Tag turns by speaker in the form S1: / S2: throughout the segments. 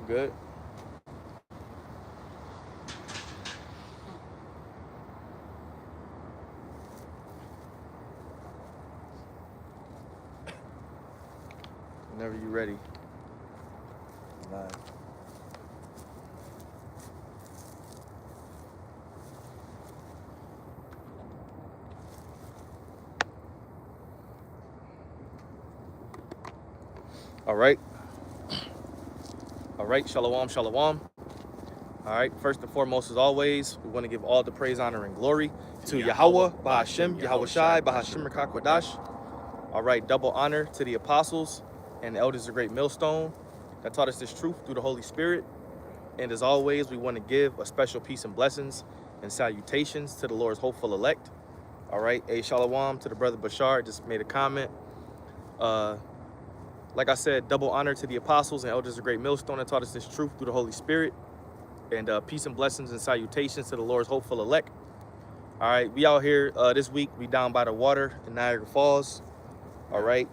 S1: Good. Whenever you're ready. Live. All right. All right. Shalom, shalom. All right. First and foremost, as always, we want to give all the praise, honor, and glory to Yahweh, Bahashem, Yahweh Shai, Bahashem Rakakwadash. All right. Double honor to the apostles and the elders of Great Millstone that taught us this truth through the Holy Spirit. And as always, we want to give a special peace and blessings and salutations to the Lord's hopeful elect. All right. A shalom to the brother Bashar. Just made a comment. Like I said, double honor to the apostles and elders of Great Millstone that taught us this truth through the Holy Spirit. And peace and blessings and salutations to the Lord's hopeful elect. All right, we out here this week. We down by the water in Niagara Falls. All right.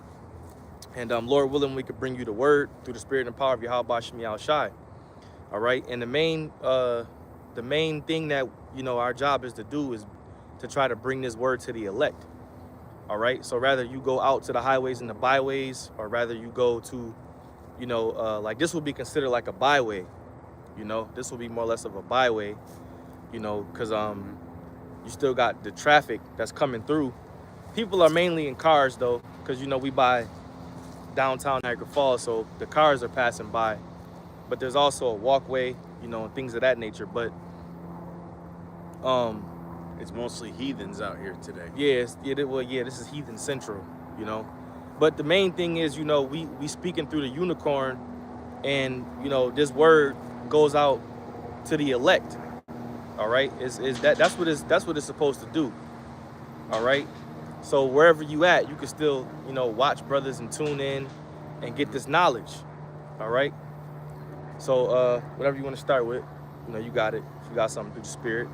S1: And Lord willing, we could bring you the word through the spirit and power of Yahweh Shem Yahweh Shai. All right. And the main thing that, our job is to do is to try to bring this word to the elect. All right. So rather you go out to the highways and the byways, or rather you go to, like this would be considered like a byway. This will be more or less of a byway, because you still got the traffic that's coming through. People are mainly in cars though, because we buy downtown Niagara Falls, so the cars are passing by. But there's also a walkway, and things of that nature. But
S2: it's mostly heathens out here today.
S1: This is Heathen Central, But the main thing is, we speaking through the unicorn, and this word goes out to the elect. All right, that's what it's supposed to do. All right, so wherever you at, you can still watch brothers and tune in and get this knowledge. All right, so whatever you want to start with, you got it. If you got something through the spirit,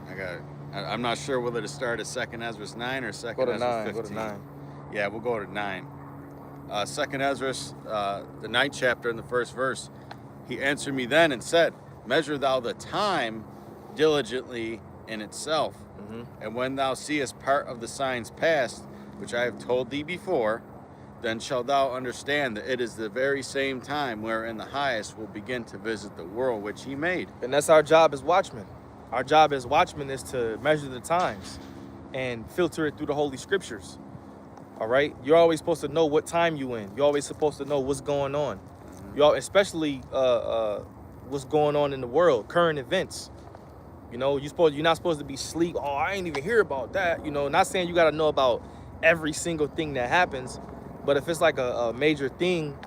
S2: I got it. I'm not sure whether to start at 2nd Ezra 9 or 2nd Ezra 15.
S1: Go to 9.
S2: Yeah, we'll go to 9. 2nd Ezra, the 9th chapter and the 1st verse. He answered me then and said, measure thou the time diligently in itself. And when thou seest part of the signs past, which I have told thee before, then shalt thou understand that it is the very same time wherein the highest will begin to visit the world which he made.
S1: And that's our job as watchmen. Our job as watchmen is to measure the times and filter it through the Holy Scriptures. All right? You're always supposed to know what time you in. You're always supposed to know what's going on. Especially what's going on in the world, current events. You're not supposed to be asleep. Oh, I ain't even hear about that. Not saying you got to know about every single thing that happens, but if it's like a major thing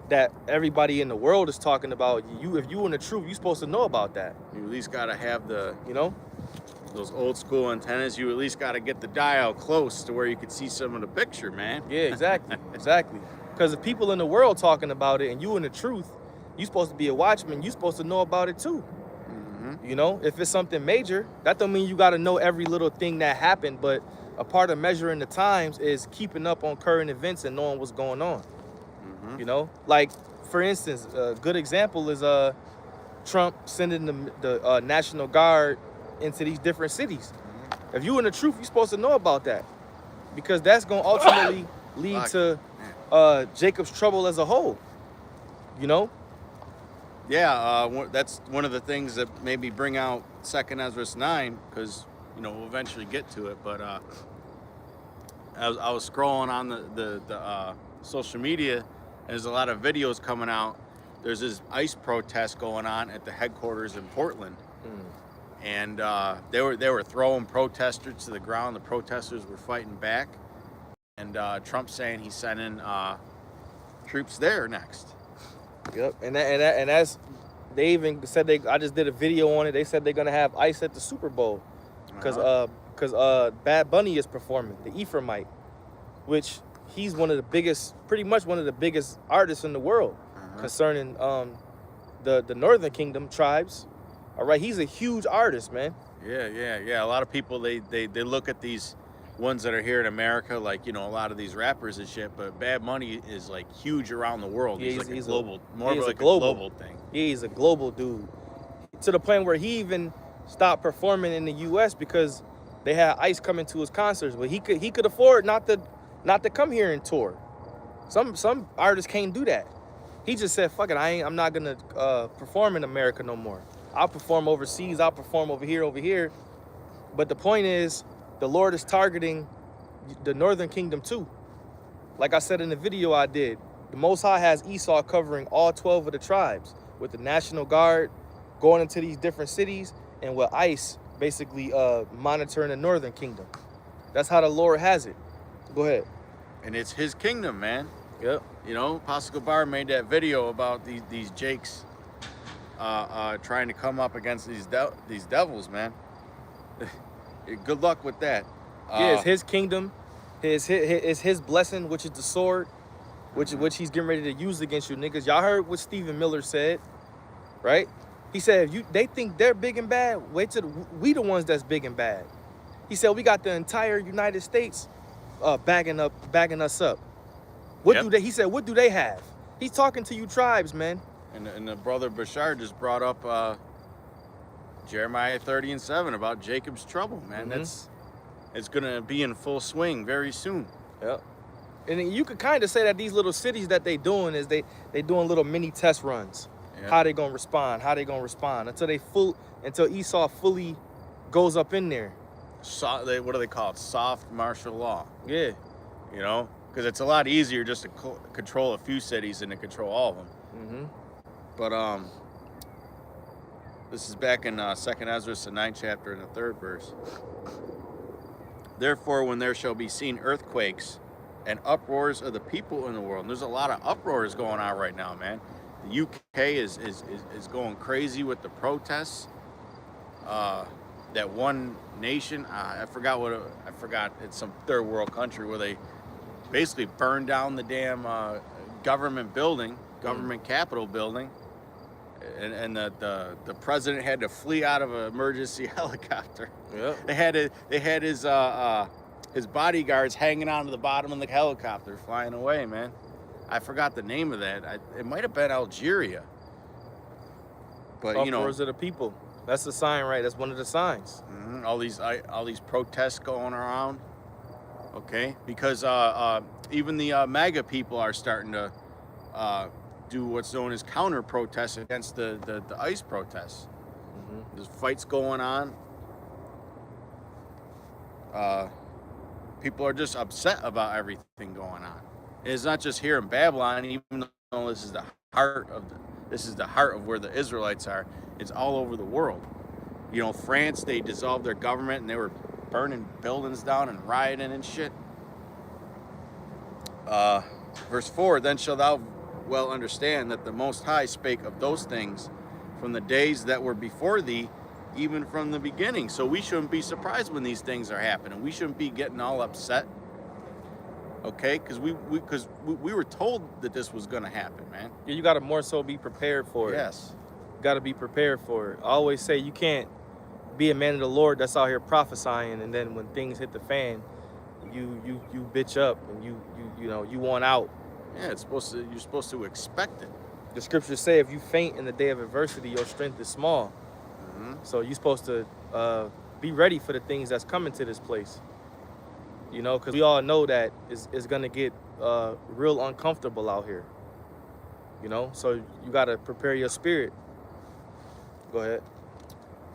S1: that everybody in the world is talking about, if you in the truth, you're supposed to know about that.
S2: You at least got to have those old school antennas. You at least got to get the dial close to where you could see some of the picture, man.
S1: Yeah, exactly. Exactly. Because if people in the world talking about it and you in the truth, you're supposed to be a watchman. You're supposed to know about it too. If it's something major, that don't mean you got to know every little thing that happened, but a part of measuring the times is keeping up on current events and knowing what's going on. Like, for instance, a good example is Trump sending the National Guard into these different cities. If you in the truth, you're supposed to know about that, because that's going to ultimately lead to Jacob's trouble as a whole.
S2: Yeah, that's one of the things that made me bring out 2nd Ezra 9, because we'll eventually get to it. But I was scrolling on the social media, and there's a lot of videos coming out. There's this ICE protest going on at the headquarters in Portland, and they were throwing protesters to the ground. The protesters were fighting back, and Trump saying he's sending troops there next.
S1: Yep, and that's, they even said I just did a video on it. They said they're gonna have ICE at the Super Bowl, because Bad Bunny is performing, the Ephraimite, which he's pretty much one of the biggest artists in the world concerning the Northern Kingdom tribes. All right, he's a huge artist, man.
S2: Yeah. A lot of people they look at these ones that are here in America, like a lot of these rappers and shit. But Bad Bunny is like huge around the world.
S1: Yeah,
S2: he's like a global, more
S1: of
S2: like
S1: a
S2: global thing.
S1: Yeah, he's a global dude. To the point where he even stopped performing in the US because they had ICE coming to his concerts, but he could afford not to come here and tour. Some artists can't do that. He just said, "Fuck it, I'm not gonna perform in America no more. I'll perform overseas. I'll perform over here." But the point is, the Lord is targeting the Northern Kingdom too. Like I said in the video I did, the Most High has Esau covering all 12 of the tribes with the National Guard going into these different cities, and with ICE basically monitoring the Northern Kingdom. That's how the Lord has it. Go ahead.
S2: And it's his kingdom, man.
S1: Yep.
S2: You know, Apostle Gabar made that video about these Jakes trying to come up against these devils, man. Good luck with that.
S1: Yeah, it's his kingdom. It's his blessing, which is the sword, which he's getting ready to use against you niggas. Y'all heard what Stephen Miller said, right? He said, if they think they're big and bad, wait till we the ones that's big and bad. He said, we got the entire United States bagging us up. He said, what do they have? He's talking to you tribes, man.
S2: And the brother Bashar just brought up Jeremiah 30:7 about Jacob's trouble, man. It's gonna be in full swing very soon.
S1: Yep. And you could kind of say that these little cities that they doing is they doing little mini test runs.
S2: Yep.
S1: How they gonna respond? Until Esau fully goes up in there.
S2: What do they call it? Soft martial law.
S1: Yeah.
S2: You know, because it's a lot easier just to control a few cities than to control all of them.
S1: Mm-hmm.
S2: But this is back in 2nd Ezra, the 9th chapter, and the 3rd verse. Therefore, when there shall be seen earthquakes and uproars of the people in the world, and there's a lot of uproars going on right now, man. The UK is going crazy with the protests. That one nation, I forgot. It's some third world country where they basically burned down the damn government building, government capitol building, and the president had to flee out of an emergency helicopter.
S1: Yeah.
S2: They had his bodyguards hanging onto the bottom of the helicopter, flying away, man. I forgot the name of that. It might have been Algeria. But you know,
S1: uproars of the people. That's the sign, right? That's one of the signs.
S2: Mm-hmm. All these protests going around. Okay, because even the MAGA people are starting to do what's known as counter protests against the ICE protests.
S1: Mm-hmm.
S2: There's fights going on. People are just upset about everything going on. And it's not just here in Babylon, even though this is the heart of where the Israelites are. It's all over the world. You know, France, they dissolved their government and they were burning buildings down and rioting and shit. Verse 4, then shalt thou well understand that the Most High spake of those things from the days that were before thee, even from the beginning. So we shouldn't be surprised when these things are happening. We shouldn't be getting all upset. Okay, because we were told that this was going to happen, man.
S1: Yeah, you got to more so be prepared for it.
S2: Yes.
S1: You got to be prepared for it. I always say you can't be a man of the Lord that's out here prophesying, and then when things hit the fan, you bitch up and you want out.
S2: Yeah, you're supposed to expect it.
S1: The scriptures say if you faint in the day of adversity, your strength is small.
S2: Mm-hmm.
S1: So you're supposed to be ready for the things that's coming to this place. You know, because we all know that it's going to get real uncomfortable out here. You know, so you got to prepare your spirit. Go ahead.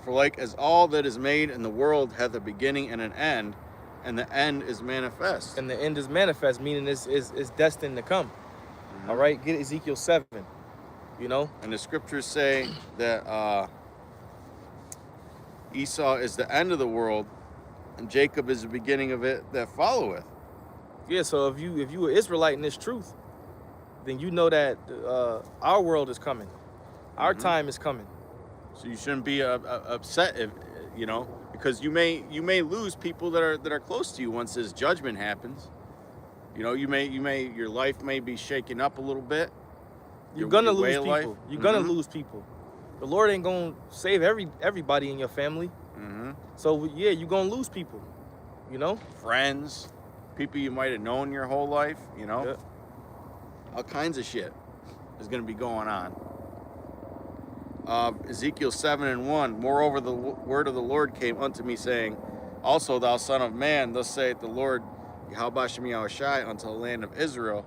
S2: For like as all that is made in the world hath a beginning and an end, and the end is manifest.
S1: And the end is manifest, meaning it's destined to come. Mm-hmm. All right, get Ezekiel 7, you know?
S2: And the scriptures say that Esau is the end of the world, and Jacob is the beginning of it that followeth.
S1: Yeah, so if you are Israelite in this truth, then you know that our world is coming. Our time is coming.
S2: So you shouldn't be upset if because you may lose people that are close to you once this judgment happens. You know, your life may be shaken up a little bit.
S1: You're gonna lose people. You're gonna lose people. The Lord ain't gonna save everybody in your family.
S2: Mm-hmm.
S1: So yeah, you're gonna lose people. You know,
S2: friends, people you might have known your whole life. You know,
S1: yep.
S2: All kinds of shit is gonna be going on. Ezekiel 7:1. Moreover, the word of the Lord came unto me, saying, also, thou son of man, thus saith the Lord, Yahweh Shem Yahushai, unto the land of Israel.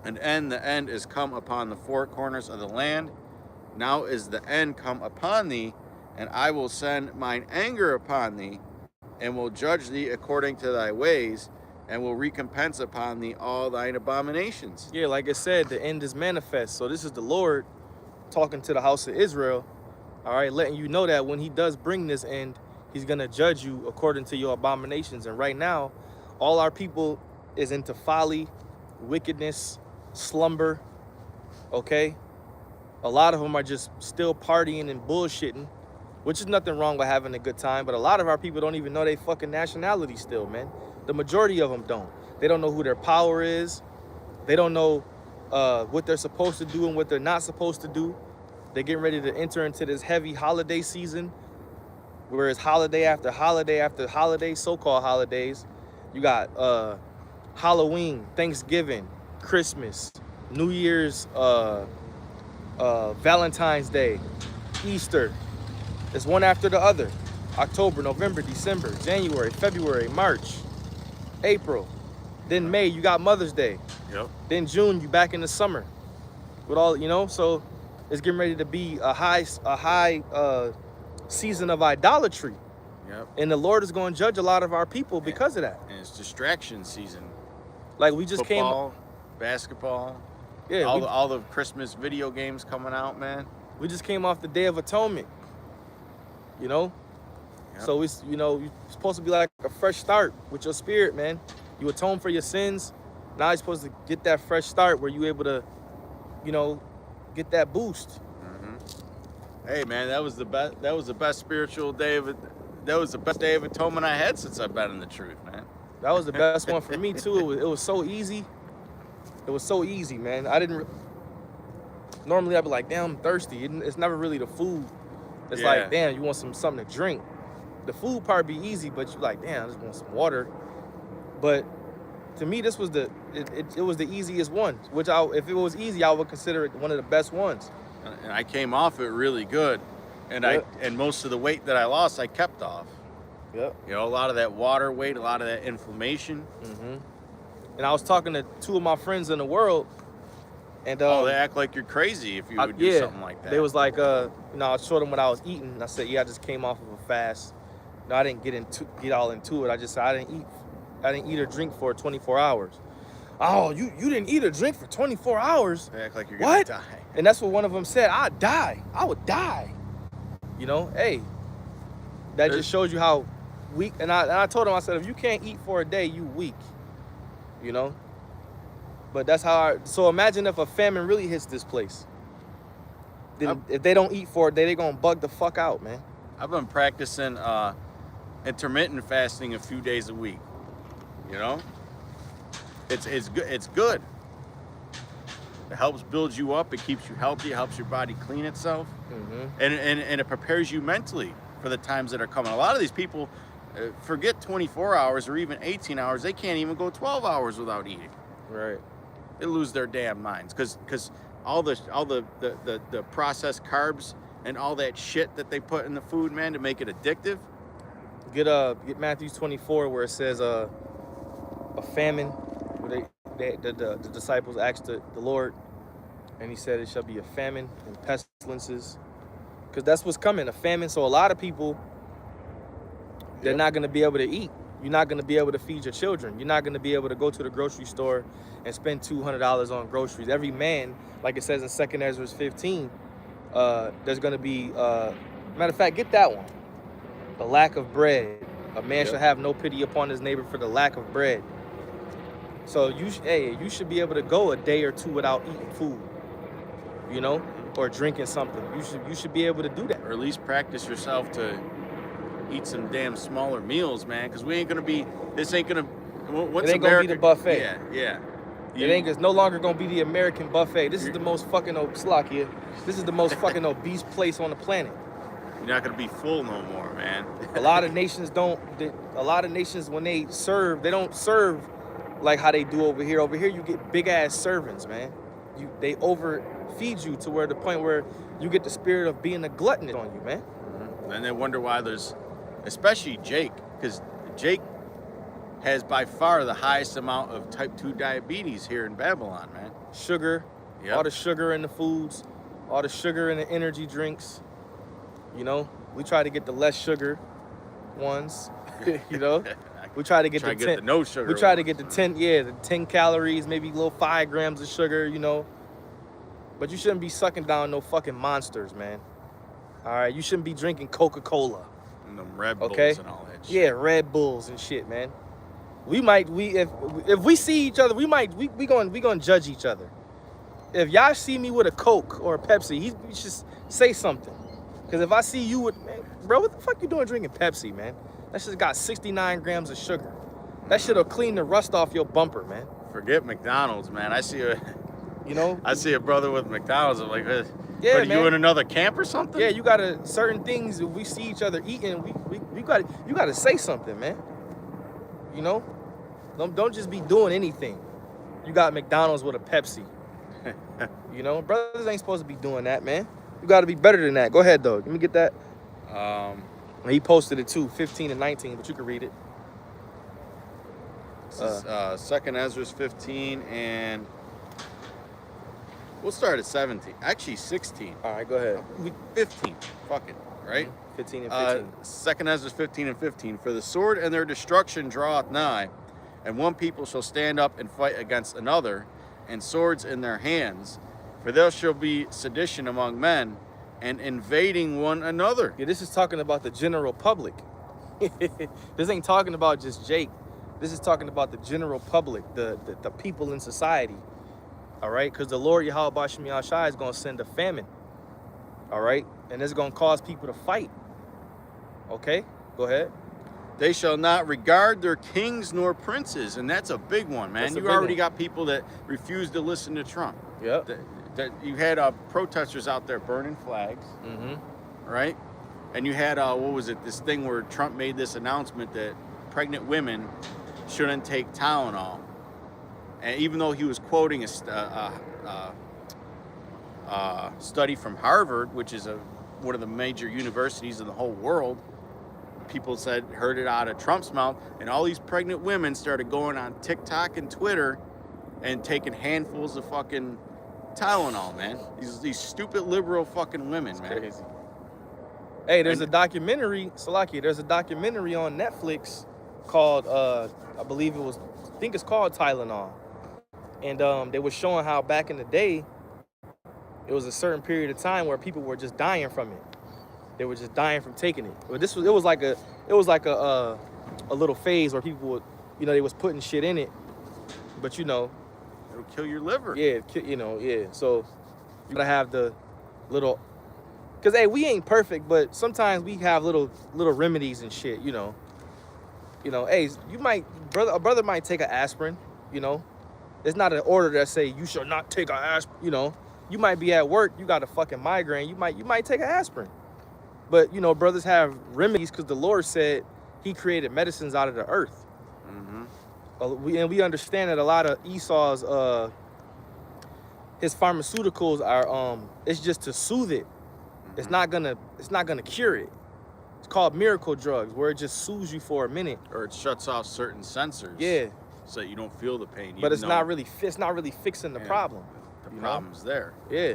S2: And the end is come upon the four corners of the land. Now is the end come upon thee, and I will send mine anger upon thee, and will judge thee according to thy ways, and will recompense upon thee all thine abominations.
S1: Yeah, like I said, the end is manifest. So this is the Lord talking to the house of Israel, all right, letting you know that when he does bring this end, he's going to judge you according to your abominations. And right now, all our people is into folly, wickedness, slumber, okay? A lot of them are just still partying and bullshitting, which is nothing wrong with having a good time, but a lot of our people don't even know they fucking nationality still, man. The majority of them don't. They don't know who their power is. They don't know what they're supposed to do and what they're not supposed to do. They're getting ready to enter into this heavy holiday season, where it's holiday after holiday after holiday, so-called holidays. You got Halloween, Thanksgiving, Christmas, New Year's, Valentine's Day, Easter. It's one after the other. October, November, December, January, February, March, April. Then May, you got Mother's Day.
S2: Yep.
S1: Then June, you back in the summer. With all, you know, so it's getting ready to be a high season of idolatry.
S2: Yep.
S1: And the Lord is going to judge a lot of our people because of that.
S2: And it's distraction season.
S1: Like we just
S2: Football, basketball,
S1: yeah,
S2: all the Christmas video games coming out, man.
S1: we just came off the Day of Atonement. You know?
S2: Yep.
S1: So it's, you know, you're supposed to be like a fresh start with your spirit, man. You atone for your sins. Now you're supposed to get that fresh start where you're able to, you know, get that boost.
S2: Hey, man, that was the best. That was the best spiritual day of it. That was the best day of atonement I had since I've been in the truth, man.
S1: That was the best one for me too. It was so easy. It was so easy, man. I didn't. Normally I'd be like, damn, I'm thirsty. It's never really the food. It's
S2: Yeah.
S1: like, damn, you want something to drink. The food part be easy, but you like, damn, I just want some water. But to me, this was it was the easiest one. Which if it was easy, I would consider it one of the best ones.
S2: And I came off it really good, and
S1: Yep.
S2: and most of the weight that I lost, I kept off.
S1: Yep.
S2: You know, a lot of that water weight, a lot of that inflammation.
S1: And I was talking to two of my friends in the world, and
S2: They act like you're crazy if you would do something like that.
S1: They was like, you know, I showed them what I was eating. And I said, yeah, I just came off of a fast. No, I didn't get all into it. I just said I didn't eat or drink for 24 hours. Oh, you didn't eat or drink for 24 hours?
S2: They act like you're
S1: What?
S2: gonna die.
S1: And that's what one of them said. I'd die. I would die. You know, hey, that just shows you how weak. And I told him, I said, if you can't eat for a day, you weak. You know? But that's how so imagine if a famine really hits this place. Then if they don't eat for a day, they're gonna bug the fuck out, man.
S2: I've been practicing intermittent fasting a few days a week. You know, it's good. It's good. It helps build you up. It keeps you healthy. It helps your body clean itself, and it prepares you mentally for the times that are coming. A lot of these people forget 24 hours or even 18 hours. They can't even go 12 hours without eating.
S1: Right.
S2: They lose their damn minds because all the processed carbs and all that shit that they put in the food, man, to make it addictive.
S1: Get Matthew 24 where it says a famine, where the disciples asked the Lord, and he said it shall be a famine and pestilences, because that's what's coming, a famine. So a lot of people, they're not going to be able to eat. You're not going to be able to feed your children. You're not going to be able to go to the grocery store and spend $200 on groceries. Every man, like it says in 2 Ezra 15, there's going to be, matter of fact, get that one. The lack of bread. A man shall have no pity upon his neighbor for the lack of bread. So you should be able to go a day or two without eating food, you know, or drinking something. You should be able to do that.
S2: Or at least practice yourself to eat some damn smaller meals, man, because we ain't gonna be. This ain't gonna. What's
S1: it ain't gonna be the buffet.
S2: Yeah.
S1: It's no longer gonna be the American buffet. This is the most fucking Slovakia. This is the most fucking obese place on the planet.
S2: You're not gonna be full no more, man.
S1: A lot of nations don't. A lot of nations, when they serve, they don't serve like how they do over here. Over here, you get big ass servants, man. they overfeed you to where the point where you get the spirit of being a glutton on you, man.
S2: And they wonder why there's, especially Jake, because Jake has by far the highest amount of type 2 diabetes here in Babylon, man.
S1: Sugar,
S2: Yep.
S1: all the sugar in the foods, all the sugar in the energy drinks. You know, we try to get the less sugar ones. You know, we try to get
S2: Try
S1: the
S2: to
S1: 10,
S2: get the no sugar.
S1: we try to
S2: ones.
S1: get the 10 calories, maybe a little 5 grams of sugar. You know, but you shouldn't be sucking down no fucking monsters, man. All right, you shouldn't be drinking Coca-Cola.
S2: And them Red Bulls
S1: Okay.
S2: and all that shit.
S1: Yeah, Red Bulls and shit, man. If we see each other, we gonna judge each other. If y'all see me with a Coke or a Pepsi, you should say something. Cause if I see you with, man, bro, what the fuck you doing drinking Pepsi, man? That shit's got 69 grams of sugar. That shit'll clean the rust off your bumper, man.
S2: Forget McDonald's, man. I see a brother with McDonald's. I'm like,
S1: Yeah,
S2: what, are you
S1: man.
S2: in another camp or something?
S1: Yeah, you gotta certain things. If we see each other eating, you gotta say something, man. You know, don't just be doing anything. You got McDonald's with a Pepsi. You know, brothers ain't supposed to be doing that, man. You gotta be better than that. Go ahead, though. Let me get that. He posted it too, 15 and 19, but you can read it.
S2: This is 2nd Ezra 15, and we'll start at 17. Actually, 16.
S1: All right, go ahead.
S2: 15. Fuck it, right?
S1: 15 and 15.
S2: 2nd Ezra 15 and 15. For the sword and their destruction draweth nigh, and one people shall stand up and fight against another, and swords in their hands. For there shall be sedition among men, and invading one another.
S1: Yeah, this is talking about the general public. This ain't talking about just Jake. This is talking about the general public, the people in society. All right, because the Lord Yahweh Bashim Yahshai is going to send a famine. All right, and it's going to cause people to fight. Okay, go ahead.
S2: They shall not regard their kings nor princes, and that's a big one, man.
S1: That's a
S2: You
S1: big
S2: already
S1: one.
S2: got people that refuse to listen to Trump.
S1: Yep.
S2: That you had protesters out there burning flags,
S1: Mm-hmm.
S2: right? And you had what was it? This thing where Trump made this announcement that pregnant women shouldn't take Tylenol, and even though he was quoting a study from Harvard, which is one of the major universities in the whole world, people heard it out of Trump's mouth, and all these pregnant women started going on TikTok and Twitter and taking handfuls of fucking Tylenol, man. These stupid liberal fucking women, man.
S1: Crazy. Hey, there's a documentary, Salaki, there's a documentary on Netflix called, I think it's called Tylenol. And they were showing how back in the day, it was a certain period of time where people were just dying from it. They were just dying from taking it. But it was like a little phase where people would, they was putting shit in it. But
S2: It'll kill your liver.
S1: yeah. So you gotta have the little, cause hey, we ain't perfect, but sometimes we have little remedies and shit. Hey, a brother might take an aspirin. It's not an order that say you shall not take an aspirin. You might be at work, you got a fucking migraine, you might take an aspirin. But brothers have remedies because the Lord said He created medicines out of the earth.
S2: Mm-hmm.
S1: We understand that a lot of Esau's his pharmaceuticals are it's just to soothe it.
S2: Mm-hmm.
S1: It's not gonna cure it. It's called miracle drugs, where it just soothes you for a minute.
S2: Or it shuts off certain sensors.
S1: Yeah,
S2: So that you don't feel the pain.
S1: but it's not really fixing the
S2: Yeah.
S1: problem.
S2: The problem's there.
S1: Yeah,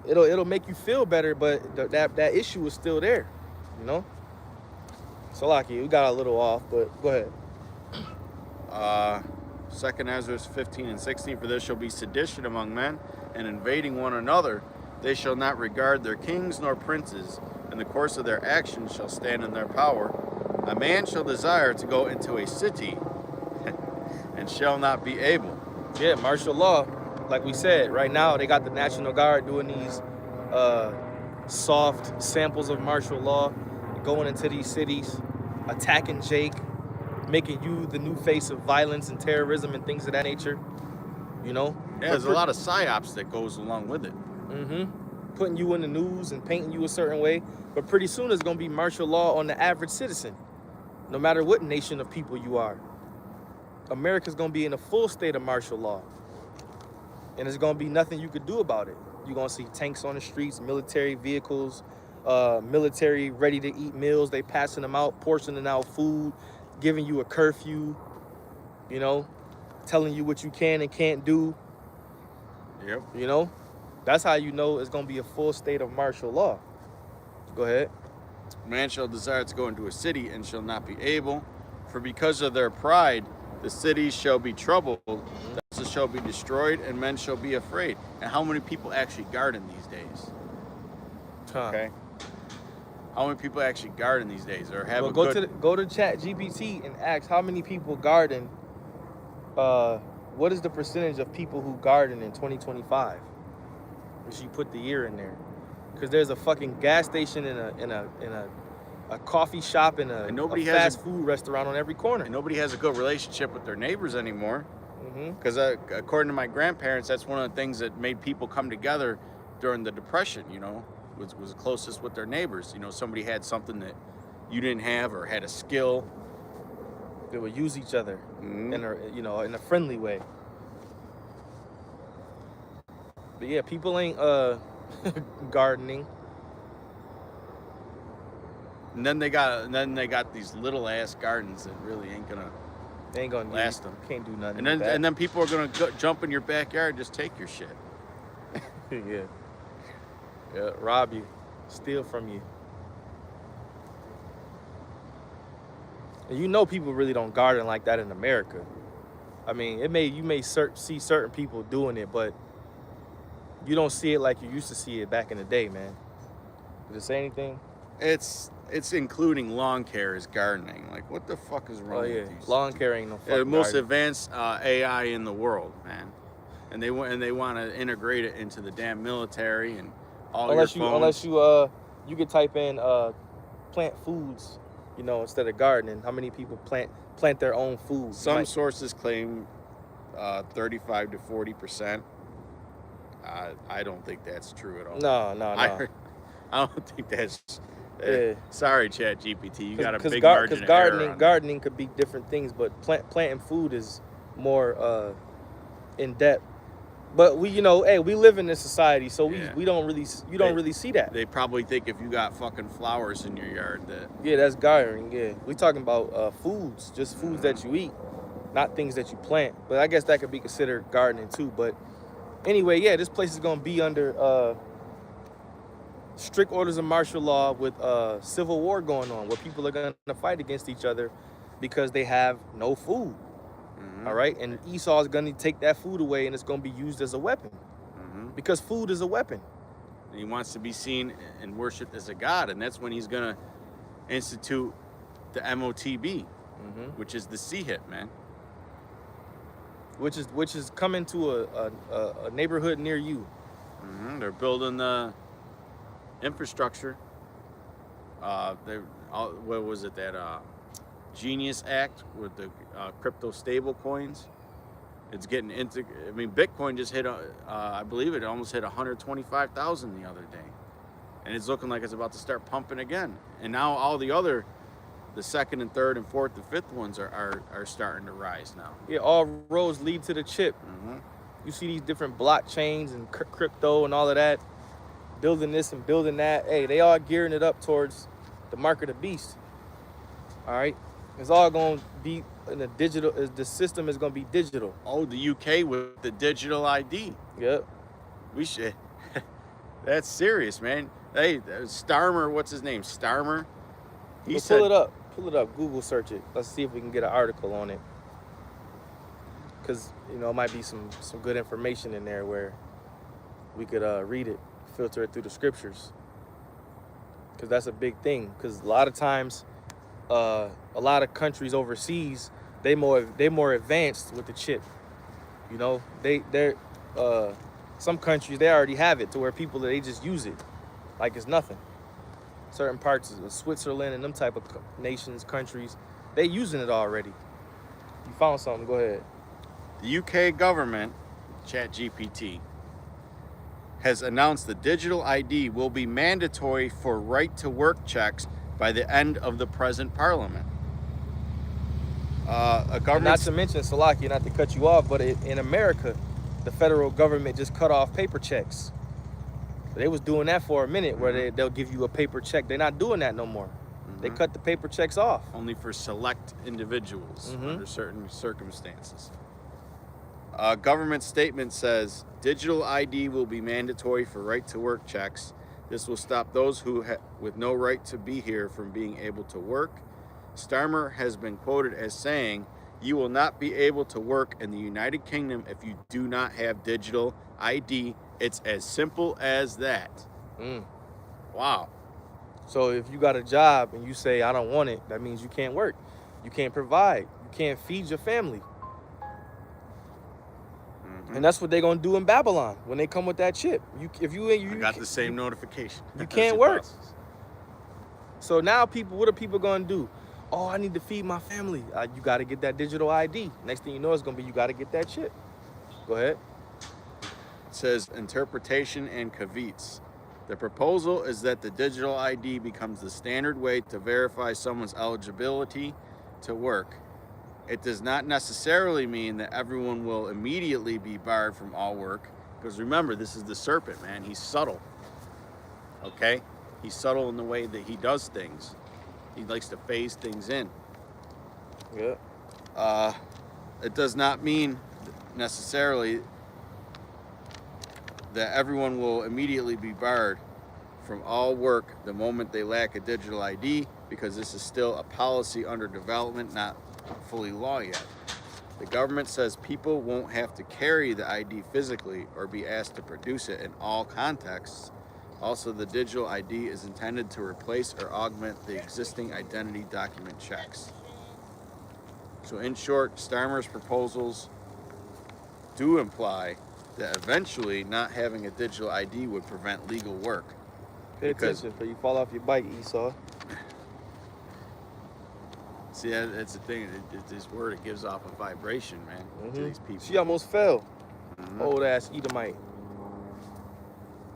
S1: it'll make you feel better, but that issue is still there. So lucky, we got a little off, but go ahead.
S2: 2nd Ezra 15 and 16. For there shall be sedition among men, and invading one another. They shall not regard their kings nor princes, and the course of their actions shall stand in their power. A man shall desire to go into a city, and shall not be able.
S1: Yeah, martial law. Like we said, right now they got the National Guard doing these soft samples of martial law, going into these cities, attacking Jake, making you the new face of violence and terrorism and things of that nature.
S2: Yeah, there's a lot of psyops that goes along with it.
S1: Putting you in the news and painting you a certain way. But pretty soon it's going to be martial law on the average citizen, no matter what nation of people you are. America's going to be in a full state of martial law. and there's gonna be nothing you could do about it. You're gonna see tanks on the streets, military vehicles, military ready to eat meals. They passing them out, portioning out food, giving you a curfew, you know, telling you what you can and can't do.
S2: Yep.
S1: You know, that's how you know it's gonna be a full state of martial law. Go ahead.
S2: Man shall desire to go into a city and shall not be able, for because of their pride the cities shall be troubled, the houses shall be destroyed, and men shall be afraid. And how many people actually garden these days? Okay. How many people actually garden these days, or have
S1: Well, go to Chat GPT and ask how many people garden. What is the percentage of people who garden in 2025? If you put the year in there, because there's a fucking gas station in a coffee shop and a fast food restaurant on every corner.
S2: And nobody has a good relationship with their neighbors anymore. Because according to my grandparents, that's one of the things that made people come together during the Depression. You know, was closest with their neighbors. You know, somebody had something that you didn't have, or had a skill.
S1: They would use each other in a friendly way. But yeah, people ain't gardening.
S2: And then they got these little ass gardens that really ain't gonna last them.
S1: Can't do nothing.
S2: And then people are gonna jump in your backyard and just take your shit.
S1: Yeah, rob you, steal from you. And you know people really don't garden like that in America. I mean, you may see certain people doing it, but you don't see it like you used to see it back in the day, man. Did it say anything?
S2: It's including lawn care as gardening. Like, what the fuck is wrong with these?
S1: Lawn care ain't no fucking
S2: the most
S1: garden.
S2: advanced AI in the world, man. And they want to integrate it into the damn military and all your phones.
S1: Unless you could type in plant foods, you know, instead of gardening. How many people plant their own food?
S2: Some sources claim 35 to 40%. I don't think that's true at all.
S1: No.
S2: I don't think that's.
S1: Yeah.
S2: Sorry, Chat GPT. You got a big margin of error.
S1: Gardening could be different things, but planting food is more in depth. But we live in this society, so we don't really see that.
S2: They probably think if you got fucking flowers in your yard that.
S1: Yeah, that's gardening. Yeah, we talking about foods, just foods that you eat, not things that you plant. But I guess that could be considered gardening too. But anyway, yeah, this place is gonna be under strict orders of martial law with civil war going on, where people are gonna fight against each other because they have no food. All right, and Esau is gonna take that food away, and it's gonna be used as a weapon, because food is a weapon.
S2: And he wants to be seen and worshipped as a god, and that's when he's gonna institute the MOTB, which is the C-hit, man.
S1: Which is coming to a neighborhood near you.
S2: They're building the infrastructure. What was it, that Genius Act with the crypto stable coins? It's getting into. I mean, Bitcoin just hit. I believe it almost hit 125,000 the other day, and it's looking like it's about to start pumping again. And now all the second and third and fourth and fifth ones are starting to rise now.
S1: Yeah, all roads lead to the chip. You see these different blockchains and crypto and all of that, building this and building that. Hey, they are gearing it up towards the mark of the beast. All right, it's all going to be in the digital. The system is going to be digital.
S2: Oh, the UK with the digital ID.
S1: Yep.
S2: We should. That's serious, man. Hey, Starmer, what's his name? Starmer. He said,
S1: pull it up. Pull it up. Google search it. Let's see if we can get an article on it. Because, it might be some good information in there where we could read it, filter it through the scriptures. Because that's a big thing. Because a lot of times, a lot of countries overseas, they're more advanced with the chip. They're some countries, they already have it to where they just use it like it's nothing. Certain parts of Switzerland and them type of nations, countries, they using it already. You found something, go ahead.
S2: The UK government, ChatGPT, has announced the digital ID will be mandatory for right-to-work checks by the end of the present parliament.
S1: Not to mention, Salakia, not to cut you off, but in America, the federal government just cut off paper checks. They was doing that for a minute, where they'll give you a paper check. They're not doing that no more. They cut the paper checks off.
S2: Only for select individuals under certain circumstances. Government statement says digital ID will be mandatory for right-to-work checks. This will stop those who with no right to be here from being able to work. Starmer has been quoted as saying, "You will not be able to work in the United Kingdom if you do not have digital ID. It's as simple as that." Wow.
S1: So if you got a job and you say, "I don't want it," that means you can't work. You can't provide. You can't feed your family. And that's what they're going to do in Babylon when they come with that chip. I
S2: got the same notification.
S1: You can't work. So now what are people going to do? Oh, I need to feed my family. You got to get that digital ID. Next thing you know, it's going to be you got to get that chip. Go ahead.
S2: It says interpretation and caveats. The proposal is that the digital ID becomes the standard way to verify someone's eligibility to work. It does not necessarily mean that everyone will immediately be barred from all work, because remember, this is the serpent, man. He's subtle. Okay? He's subtle in the way that he does things. He likes to phase things in.
S1: Yeah.
S2: It does not mean necessarily that everyone will immediately be barred from all work the moment they lack a digital ID, because this is still a policy under development, not fully law yet. The government says people won't have to carry the ID physically or be asked to produce it in all contexts. Also, the digital ID is intended to replace or augment the existing identity document checks. So in short, Starmer's proposals do imply that eventually not having a digital ID would prevent legal work.
S1: Pay attention before you fall off your bike, Esau.
S2: See, that's the thing. This word, it gives off a vibration, man, to these people.
S1: She almost fell. Old ass Edomite.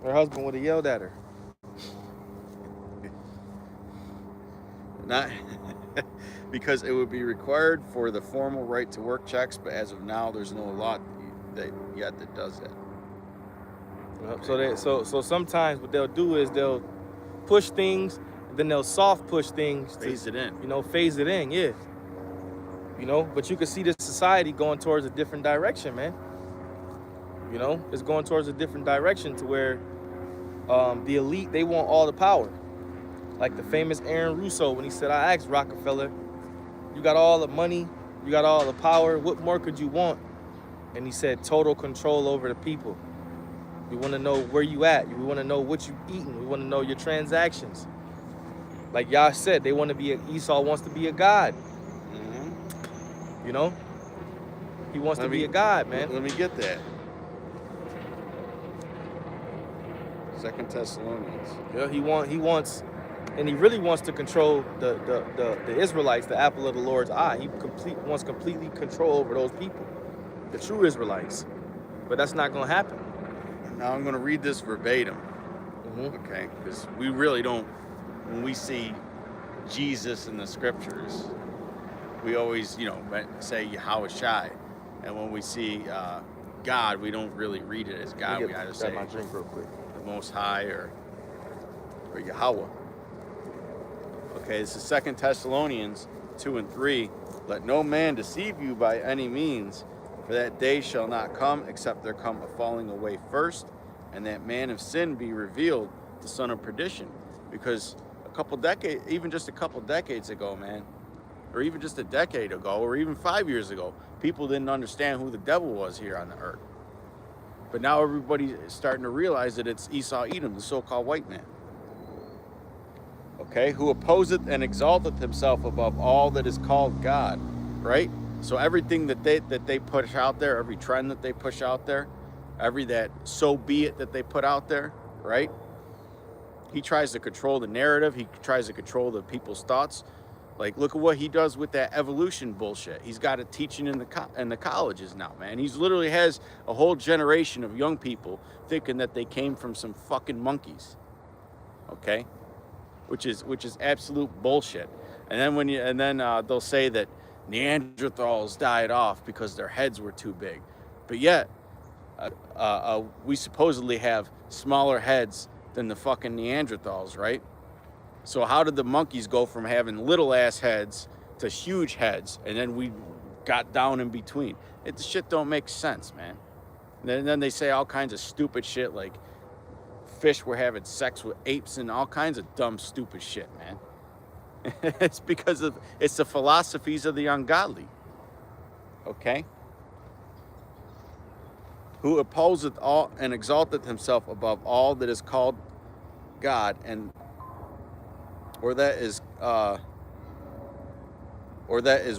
S1: Her husband would have yelled at her.
S2: Not because it would be required for the formal right to work checks, but as of now, there's no law that does that.
S1: So sometimes what they'll do is they'll push things, then they'll soft push things.
S2: Phase it in.
S1: Phase it in, yeah. But you can see this society going towards a different direction, man. It's going towards a different direction to where the elite, they want all the power. Like the famous Aaron Russo, when he said, I asked Rockefeller, you got all the money, you got all the power, what more could you want? And he said, total control over the people. We want to know where you at. We want to know what you eating. We want to know your transactions. Like y'all said, they want to be Esau wants to be a god. He wants to be a god, man.
S2: Let me get that. 2 Thessalonians.
S1: Yeah, he wants, and he really wants to control the Israelites, the apple of the Lord's eye. He wants completely control over those people, the true Israelites. But that's not going to happen.
S2: Now I'm going to read this verbatim, okay? Because we really don't, when we see Jesus in the scriptures, we always, say Yahweh Shai. And when we see God, we don't really read it as God. We gotta say
S1: my drink real quick.
S2: The Most High or Yahweh. Okay, this is 2 Thessalonians 2:3. Let no man deceive you by any means, for that day shall not come except there come a falling away first, and that man of sin be revealed, the son of perdition. Because even just a couple decades ago, man, or even just a decade ago, or even 5 years ago, people didn't understand who the devil was here on the earth. But now everybody is starting to realize that it's Esau Edom, the so-called white man. Okay, who opposeth and exalteth himself above all that is called God, right? So everything that they push out there, every trend that they push out there, every that so be it that they put out there, right? He tries to control the narrative. He tries to control the people's thoughts. Like, look at what he does with that evolution bullshit. He's got it teaching in the colleges now, man. He's literally has a whole generation of young people thinking that they came from some fucking monkeys. Okay, which is absolute bullshit. And then they'll say that Neanderthals died off because their heads were too big, but yet we supposedly have smaller heads than the fucking Neanderthals, right? So how did the monkeys go from having little ass heads to huge heads, and then we got down in between? It shit don't make sense, man. And then they say all kinds of stupid shit like fish were having sex with apes and all kinds of dumb, stupid shit, man. It's because it's the philosophies of the ungodly. Okay? Who opposeth all and exalteth himself above all that is called God, and or that is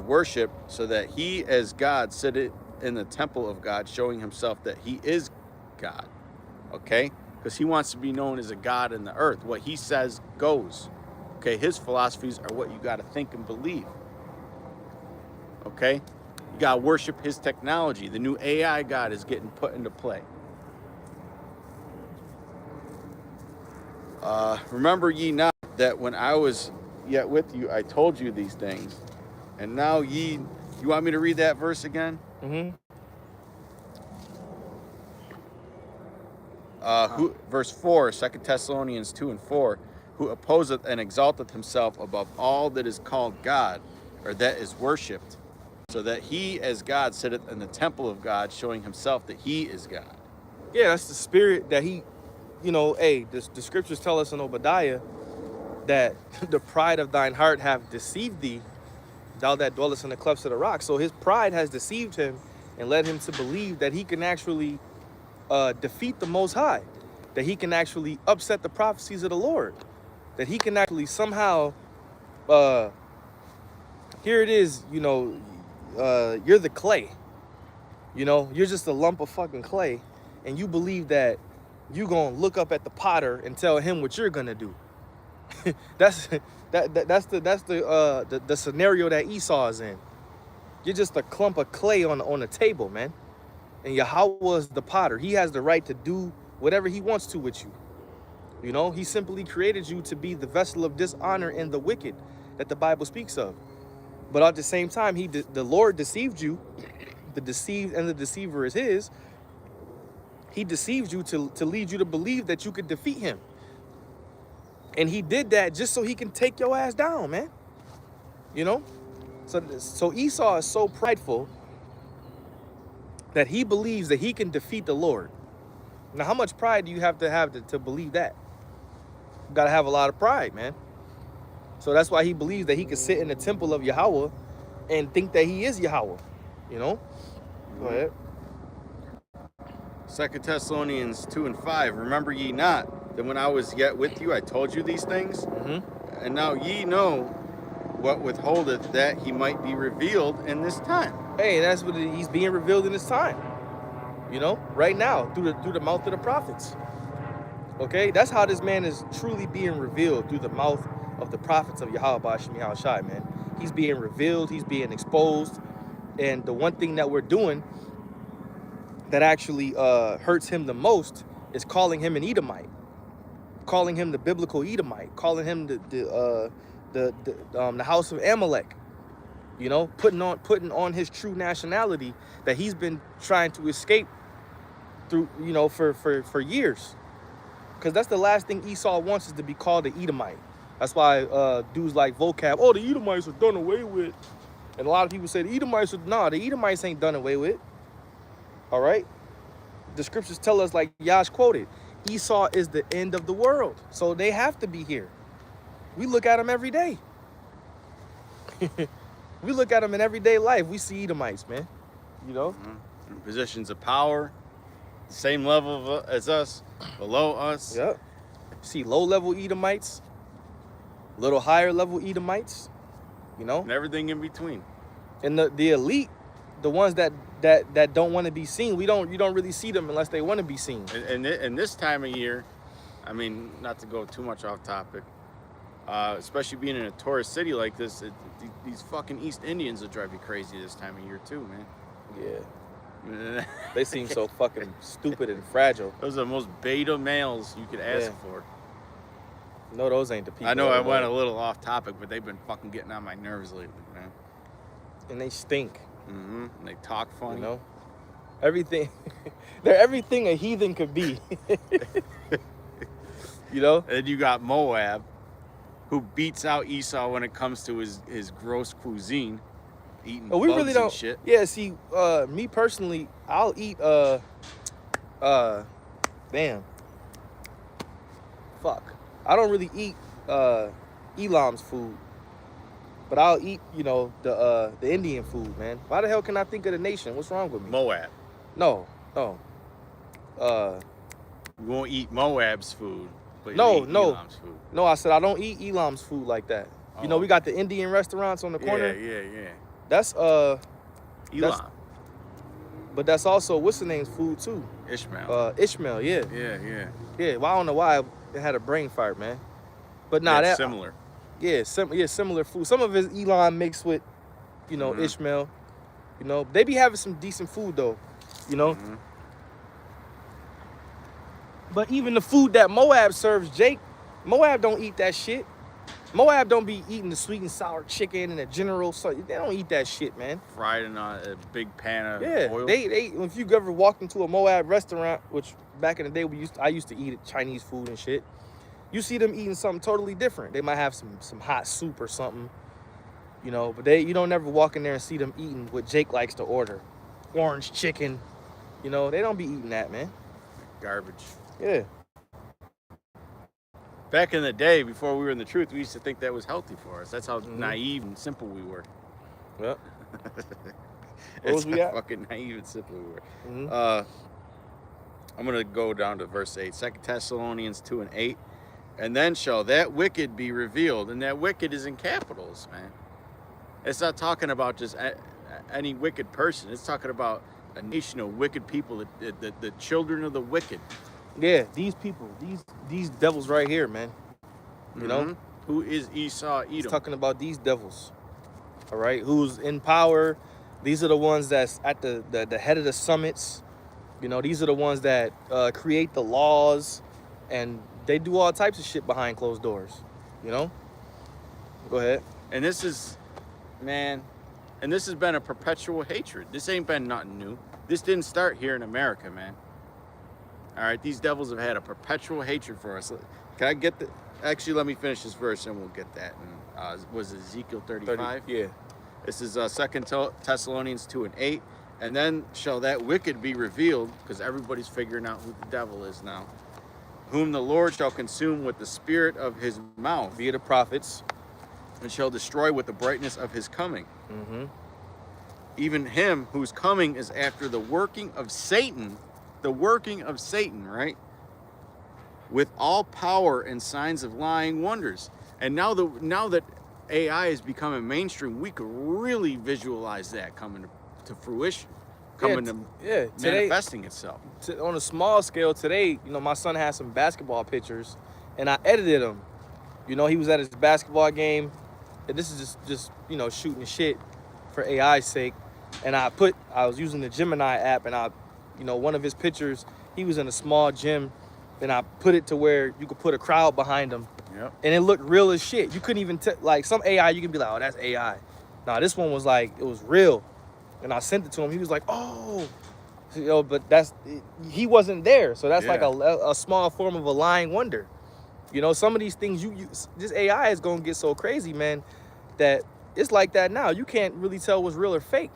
S2: worship, so that he as God sitteth in the temple of God, showing himself that he is God. Okay? Because he wants to be known as a God in the earth. What he says goes. Okay, his philosophies are what you got to think and believe. Okay? You got to worship his technology. The new AI God is getting put into play. Remember ye not that when I was yet with you, I told you these things. And now ye... You want me to read that verse again?
S1: Mm-hmm.
S2: Verse 4, 2 Thessalonians 2 and 4, who opposeth and exalteth himself above all that is called God, or that is worshipped, so that he as God sitteth in the temple of God, showing himself that he is God.
S1: Yeah, that's the spirit that he, the scriptures tell us in Obadiah that the pride of thine heart have deceived thee, thou that dwellest in the clefts of the rock. So his pride has deceived him and led him to believe that he can actually defeat the Most High, that he can actually upset the prophecies of the Lord, that he can actually somehow, here it is, you're the clay, you're just a lump of fucking clay, and you believe that you gonna look up at the potter and tell him what you're gonna do. That's the scenario that Esau is in. You're just a clump of clay on the table, man. And Yahweh is the potter. He has the right to do whatever he wants to with you. He simply created you to be the vessel of dishonor and the wicked that the Bible speaks of. But at the same time, the Lord deceived you. The deceived and the deceiver is his. He deceived you to lead you to believe that you could defeat him. And he did that just so he can take your ass down, man. So Esau is so prideful that he believes that he can defeat the Lord. Now, how much pride do you have to believe that? You got to have a lot of pride, man. So that's why he believes that he can sit in the temple of Yahweh and think that he is Yahweh. Go ahead.
S2: 2 Thessalonians 2 and 5, remember ye not that when I was yet with you, I told you these things?
S1: Mm-hmm.
S2: And now ye know what withholdeth that he might be revealed in this time.
S1: Hey, that's what he's being revealed in this time. Right now, through the mouth of the prophets. Okay, that's how this man is truly being revealed, through the mouth of the prophets of Yahweh Ba'ashim Yahushai, man. He's being revealed, he's being exposed. And the one thing that we're doing that actually hurts him the most is calling him an Edomite, calling him the biblical Edomite, calling him the house of Amalek. Putting on his true nationality that he's been trying to escape through, for years. Because that's the last thing Esau wants, is to be called an Edomite. That's why dudes like Vocab, the Edomites are done away with. And a lot of people say the Edomites ain't done away with. All right? The scriptures tell us, like Yash quoted, Esau is the end of the world. So they have to be here. We look at them every day. We look at them in everyday life. We see Edomites, man.
S2: In positions of power, same level as us, below us.
S1: Yep. See low-level Edomites, little higher-level Edomites,
S2: And everything in between.
S1: And the elite, the ones that don't want to be seen, you don't really see them unless they want to be seen.
S2: And this time of year, I mean, not to go too much off topic, especially being in a tourist city like this, these fucking East Indians will drive you crazy this time of year too, man.
S1: Yeah. They seem so fucking stupid and fragile.
S2: Those are the most beta males you could ask for.
S1: No, those ain't the people.
S2: I know I went a little off topic, but they've been fucking getting on my nerves lately, man.
S1: And they stink.
S2: Mm-hmm. And they talk funny.
S1: Everything. They're everything a heathen could be. You know?
S2: And you got Moab, who beats out Esau when it comes to his gross cuisine, eating
S1: But we
S2: bugs
S1: really
S2: and
S1: don't.
S2: shit.
S1: Yeah, see, me personally, I'll eat damn. Fuck. I don't really eat Elam's food. But I'll eat, you know, the Indian food, man. Why the hell can I think of the nation? What's wrong with me?
S2: Moab.
S1: No.
S2: You won't eat Moab's food, but you
S1: No,
S2: eat
S1: no.
S2: Elam's food.
S1: No, I said I don't eat Elam's food like that. You know,
S2: Oh.
S1: we got the Indian restaurants on the corner.
S2: Yeah.
S1: That's
S2: Elam.
S1: but that's also what's the name's food too.
S2: Ishmael.
S1: Ishmael, yeah.
S2: Yeah.
S1: Well, I don't know why it had a brain fart, man. But nah,
S2: That's
S1: that
S2: similar.
S1: yeah, similar food. Some of his Elam mixed with, you know,
S2: Mhm.
S1: Ishmael. You know, they be having some decent food though. You know.
S2: Mhm.
S1: But even the food that Moab serves, Jake, Moab don't eat that shit. Moab don't be eating the sweet and sour chicken and the general. So they don't eat that shit, man.
S2: Fried in a big pan of
S1: Yeah,
S2: oil.
S1: they. If you ever walked into a Moab restaurant, which back in the day I used to eat Chinese food and shit. You see them eating something totally different. They might have some hot soup or something, you know. But you don't never walk in there and see them eating what Jake likes to order, orange chicken. You know, they don't be eating that, man.
S2: Garbage.
S1: Yeah.
S2: Back in the day, before we were in the truth, we used to think that was healthy for us. That's how
S1: Mhm.
S2: naive and simple we were.
S1: Yep.
S2: That's
S1: was we
S2: how
S1: at?
S2: fucking naive and simple we were.
S1: Mhm.
S2: I'm going to go down to verse 8. 2 Thessalonians 2 and 8. And then shall that wicked be revealed. And that wicked is in capitals, man. It's not talking about just any wicked person. It's talking about a nation of wicked people, the children of the wicked.
S1: Yeah, these people, these devils right here, man. You know,
S2: Mhm. Who is Esau
S1: he's
S2: Edom?
S1: talking about these devils. All right, who's in power? These are the ones that's at the head of the summits. You know, these are the ones that create the laws, and they do all types of shit behind closed doors. You know. Go ahead.
S2: And this is, man, and this has been a perpetual hatred. This ain't been nothing new. This didn't start here in America, man. All right, these devils have had a perpetual hatred for us. Can I get the? Actually, let me finish this verse and we'll get that. And was Ezekiel 35?
S1: Yeah.
S2: This is 2 Thessalonians 2 and 8. And then shall that wicked be revealed, because everybody's figuring out who the devil is now, whom the Lord shall consume with the spirit of his mouth,
S1: Via the prophets.
S2: and shall destroy with the brightness of his coming.
S1: Mm-hmm.
S2: Even him whose coming is after the working of Satan, right? With all power and signs of lying wonders. And now that AI is becoming mainstream, we could really visualize that coming to fruition,
S1: Today,
S2: manifesting itself.
S1: On a small scale, today, you know, my son has some basketball pictures, and I edited them. You know, he was at his basketball game, and this is just you know, shooting shit for AI's sake. And I was using the Gemini app, and you know, one of his pictures, he was in a small gym, and I put it to where you could put a crowd behind him.
S2: Yep.
S1: And it looked real as shit. You couldn't even like some AI, you can be like, oh, that's AI. Nah, this one was like, it was real. And I sent it to him. He was like, oh, you know, but he wasn't there. So that's like a small form of a lying wonder. You know, some of these things this AI is gonna get so crazy, man, that it's like that now. You can't really tell what's real or fake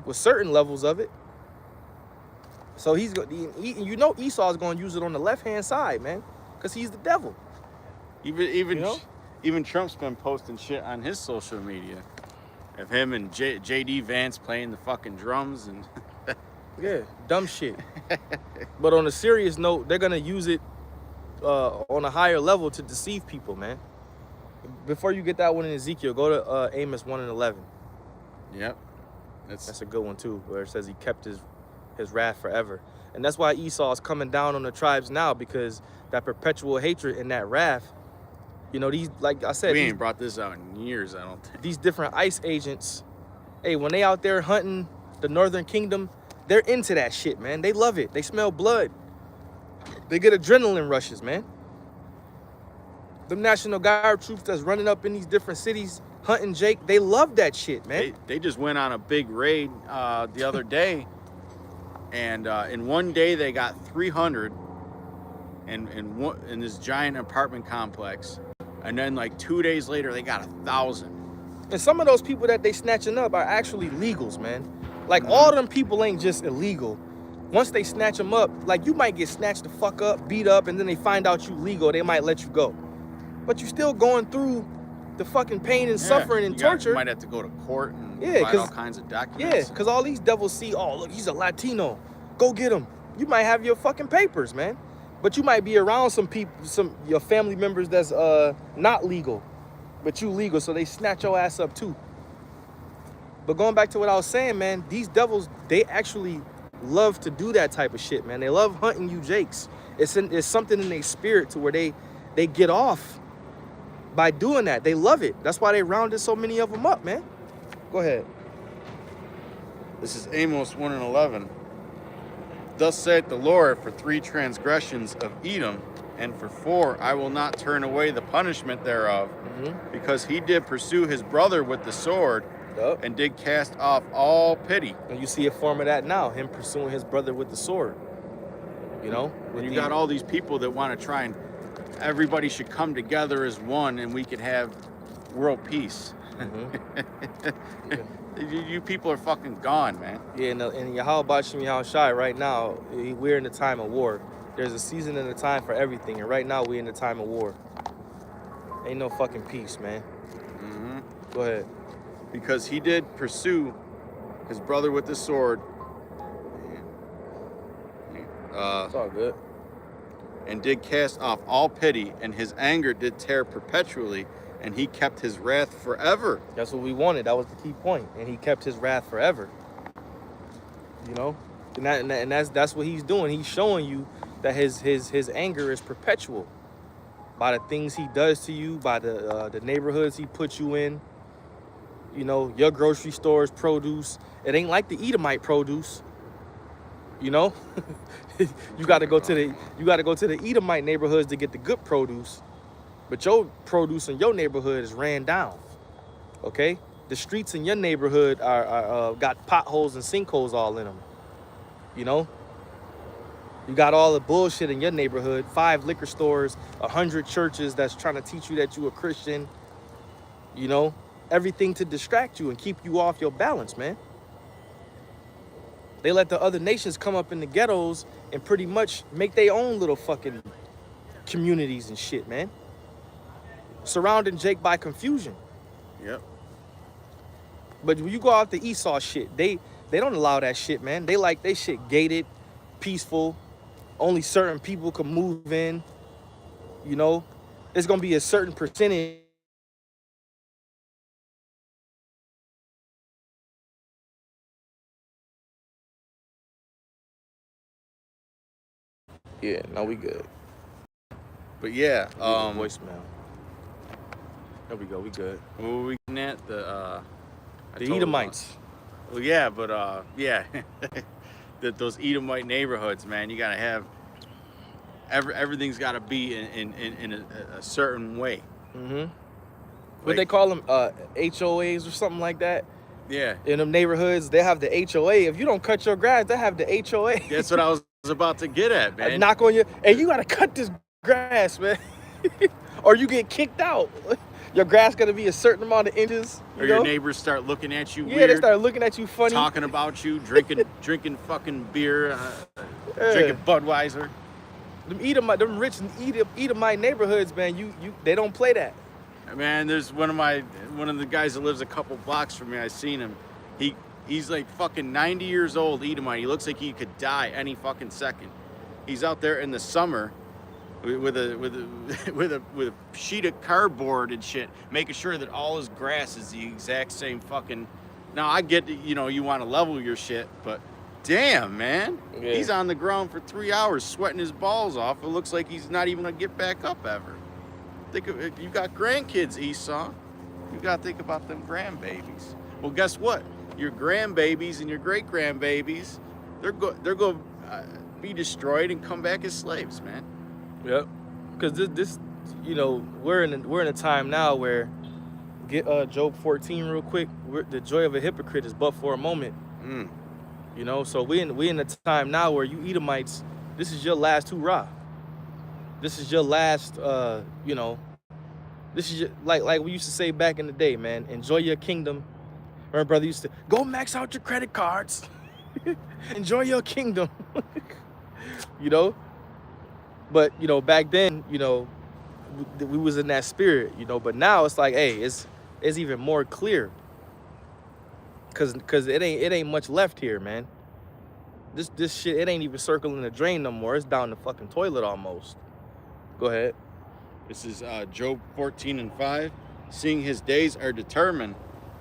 S1: with certain levels of it. So you know, Esau's gonna use it on the left-hand side, man, because he's the devil.
S2: Even
S1: You know?
S2: even Trump's been posting shit on his social media of him and JD Vance playing the fucking drums and
S1: Yeah, dumb shit. But on a serious note, they're gonna use it on a higher level to deceive people, man. Before you get that one in Ezekiel, go to Amos 1 and 11.
S2: Yep.
S1: That's a good one too, where it says he kept his wrath forever. And that's why Esau is coming down on the tribes now, because that perpetual hatred and that wrath, you know, these, like I said,
S2: we
S1: these,
S2: ain't brought this out in years, I don't think.
S1: these different ICE agents, hey, when they out there hunting the Northern Kingdom, they're into that shit, man. They love it. They smell blood. They get adrenaline rushes, man. The National Guard troops that's running up in these different cities hunting Jake, they love that shit, man.
S2: They just went on a big raid the other day And in one day they got 300 in this giant apartment complex, and then like 2 days later they got 1,000.
S1: And some of those people that they snatching up are actually legals, man. Like all them people ain't just illegal. Once they snatch them up, like you might get snatched the fuck up, beat up, and then they find out you legal, they might let you go. But you still going through the fucking pain and suffering and torture.
S2: You might have to go to court and provide all kinds of documents.
S1: Yeah, because all these devils see, oh, look, he's a Latino. Go get him. You might have your fucking papers, man. But you might be around some people, your family members that's not legal, but you legal, so they snatch your ass up too. But going back to what I was saying, man, these devils, they actually love to do that type of shit, man. They love hunting you jakes. It's something in their spirit to where they get off by doing that. They love it. That's why they rounded so many of them up, man. Go ahead.
S2: This is Amos 1:11. Thus saith the Lord, for 3 transgressions of Edom, and for 4 I will not turn away the punishment thereof, because he did pursue his brother with the sword, and did cast off all pity.
S1: And you see a form of that now, him pursuing his brother with the sword. You know?
S2: When you got all these people that want to try and everybody should come together as one and we could have world peace. You people are fucking gone, man.
S1: Yeah, and Yahweh Shem Shai right now, we're in the time of war. There's a season and a time for everything, and right now we're in the time of war. Ain't no fucking peace, man. Go ahead.
S2: Because he did pursue his brother with the sword.
S1: It's all good.
S2: And did cast off all pity, and his anger did tear perpetually, and he kept his wrath forever.
S1: That's what we wanted. That was the key point. And he kept his wrath forever. You know? And that's what he's doing. He's showing you that his anger is perpetual by the things he does to you, by the neighborhoods he puts you in. You know, your grocery stores, produce. It ain't like the Edomite produce. You know? you gotta go to the Edomite neighborhoods to get the good produce. But your produce in your neighborhood is ran down. Okay? The streets in your neighborhood are got potholes and sinkholes all in them. You know? You got all the bullshit in your neighborhood. 5 liquor stores, 100 churches that's trying to teach you that you a Christian. You know? Everything to distract you and keep you off your balance, man. They let the other nations come up in the ghettos and pretty much make their own little fucking communities and shit, man. Surrounding Jake by confusion.
S2: Yep.
S1: But when you go out the Esau shit, they don't allow that shit, man. They like they shit gated, peaceful. Only certain people can move in. You know, it's gonna be a certain percentage. Yeah, now we good.
S2: But yeah,
S1: voicemail. There we go, we good.
S2: What were we getting at?
S1: The Edomites.
S2: Well, yeah, but yeah, those Edomite neighborhoods, man. You gotta have everything's gotta be in a certain way.
S1: What they call them, HOAs or something like that.
S2: Yeah.
S1: In them neighborhoods, they have the HOA. If you don't cut your grass, they have the HOA.
S2: That's what I was about to get at, man.
S1: Knock on your, hey, you gotta cut this grass, man, or you get kicked out. Your grass gotta be a certain amount of inches.
S2: Or your neighbors start looking at you weird.
S1: Yeah, they start looking at you funny.
S2: Talking about you, drinking fucking beer, drinking Budweiser.
S1: Them rich Edomite neighborhoods, man, they don't play that.
S2: Man, there's one of the guys that lives a couple blocks from me. I seen him. He's like fucking 90 years old, Edomite. He looks like he could die any fucking second. He's out there in the summer with a sheet of cardboard and shit, making sure that all his grass is the exact same fucking. Now I get that, you know, you want to level your shit, but damn, man, he's on the ground for 3 hours sweating his balls off. It looks like he's not even gonna get back up ever. Think of it, you got grandkids, Esau. You gotta think about them grandbabies. Well, guess what? Your grandbabies and your great grandbabies, they're going to be destroyed and come back as slaves, man.
S1: Yep. Because this, you know, we're in a time now where, get Job 14 real quick. The joy of a hypocrite is but for a moment. You know, so we in a time now where you Edomites, this is your last hurrah. This is your last, you know, this is your, like we used to say back in the day, man. Enjoy your kingdom. My brother used to go max out your credit cards. Enjoy your kingdom. You know, but you know back then, you know, we was in that spirit, you know. But now it's like, hey, it's even more clear, cause it ain't much left here, man. This shit, it ain't even circling the drain no more. It's down the fucking toilet almost. Go ahead.
S2: This is Job 14:5. Seeing his days are determined,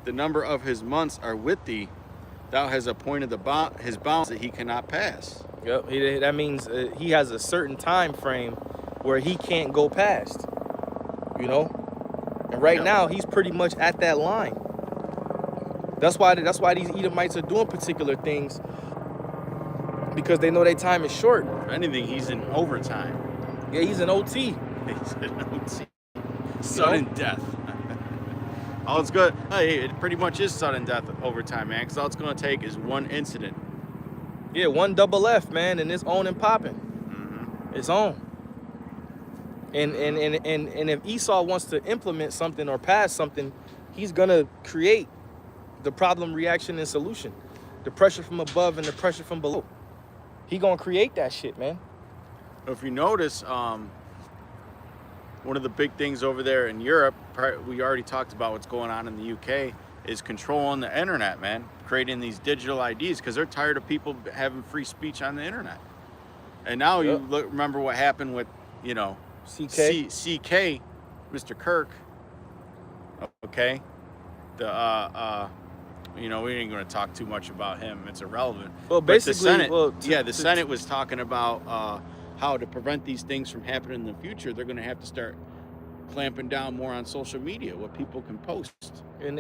S2: the number of his months are with thee. Thou hast appointed his bounds that he cannot pass.
S1: Yep. That means he has a certain time frame where he can't go past. You know, and right
S2: Yep.
S1: now he's pretty much at that line. That's why these Edomites are doing particular things, because they know their time is short.
S2: If anything, he's in overtime.
S1: Yeah, he's an OT.
S2: He's in OT. Sudden death. All it's good. Hey, it pretty much is sudden death overtime, man. Because all it's going to take is one incident.
S1: Yeah, one double F, man, and it's on and popping.
S2: Mm-hmm.
S1: It's on. And if Esau wants to implement something or pass something, he's gonna create the problem, reaction, and solution. The pressure from above and the pressure from below. He gonna create that shit, man.
S2: If you notice, one of the big things over there in Europe, we already talked about what's going on in the UK, is controlling the internet, man. Creating these digital IDs because they're tired of people having free speech on the internet. And now
S1: Yep.
S2: you remember what happened with, you know,
S1: CK.
S2: CK, Mr. Kirk. Okay, you know, we ain't going to talk too much about him. It's irrelevant.
S1: Well,
S2: But
S1: basically,
S2: the Senate was talking about how to prevent these things from happening in the future. They're going to have to start clamping down more on social media, what people can post.
S1: and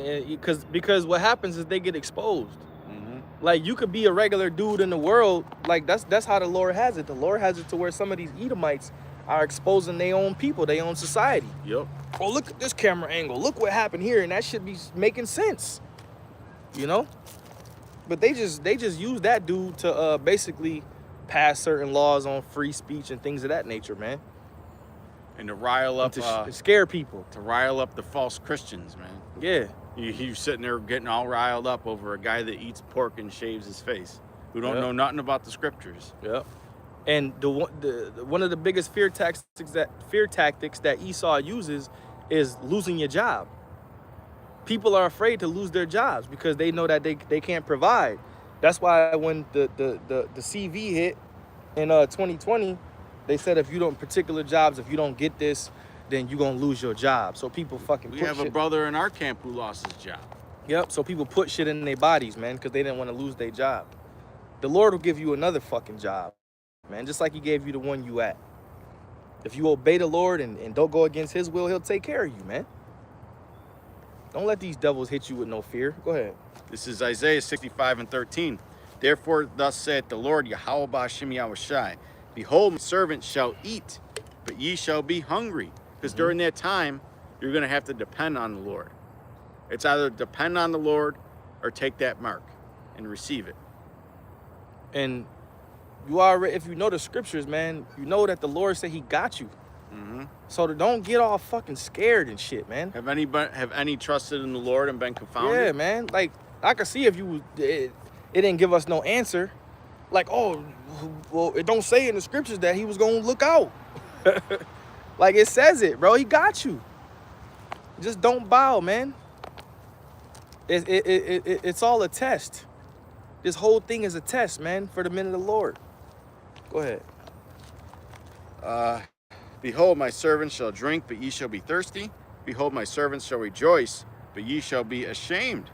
S1: because what happens is they get exposed.
S2: Mm-hmm.
S1: Like, you could be a regular dude in the world. Like, that's how the Lord has it. The Lord has it to where some of these Edomites are exposing their own people, their own society.
S2: Yep.
S1: Oh, look at this camera angle. Look what happened here, and that should be making sense. You know? But they just use that dude to basically pass certain laws on free speech and things of that nature, man.
S2: And to rile up,
S1: To scare people.
S2: to rile up the false Christians, man.
S1: Yeah.
S2: You're sitting there getting all riled up over a guy that eats pork and shaves his face, who don't
S1: Yep.
S2: know nothing about the scriptures.
S1: Yep. And the one of the biggest fear tactics that Esau uses is losing your job. People are afraid to lose their jobs because they know that they can't provide. That's why when the CV hit in 2020, they said if you don't particular jobs, if you don't get this, then you're gonna lose your job. So people fucking
S2: We
S1: put
S2: have a
S1: shit.
S2: brother in our camp who lost his job.
S1: Yep. So people put shit in their bodies, man, because they didn't want to lose their job. The Lord will give you another fucking job, man, just like he gave you the one you at. If you obey the Lord and don't go against his will, he'll take care of you, man. Don't let these devils hit you with no fear. Go ahead.
S2: This is Isaiah 65:13. Therefore, thus saith the Lord, Yahweh Ba'ashem Yahushai, behold, my servant shall eat, but ye shall be hungry. Because during that time, you're going to have to depend on the Lord. It's either depend on the Lord or take that mark and receive it.
S1: And you already, if you know the scriptures, man, you know that the Lord said he got you.
S2: Mm-hmm.
S1: So don't get all fucking scared and shit, man.
S2: Have any trusted in the Lord and been confounded?
S1: Yeah, man. Like, I could see if it didn't give us no answer. Like, oh, well, it don't say in the scriptures that he was gonna look out. Like, it says it, bro. He got you. Just don't bow, man. It's all a test. This whole thing is a test, man, for the men of the Lord. Go ahead.
S2: Behold, my servants shall drink, but ye shall be thirsty. Behold, my servants shall rejoice, but ye shall be ashamed.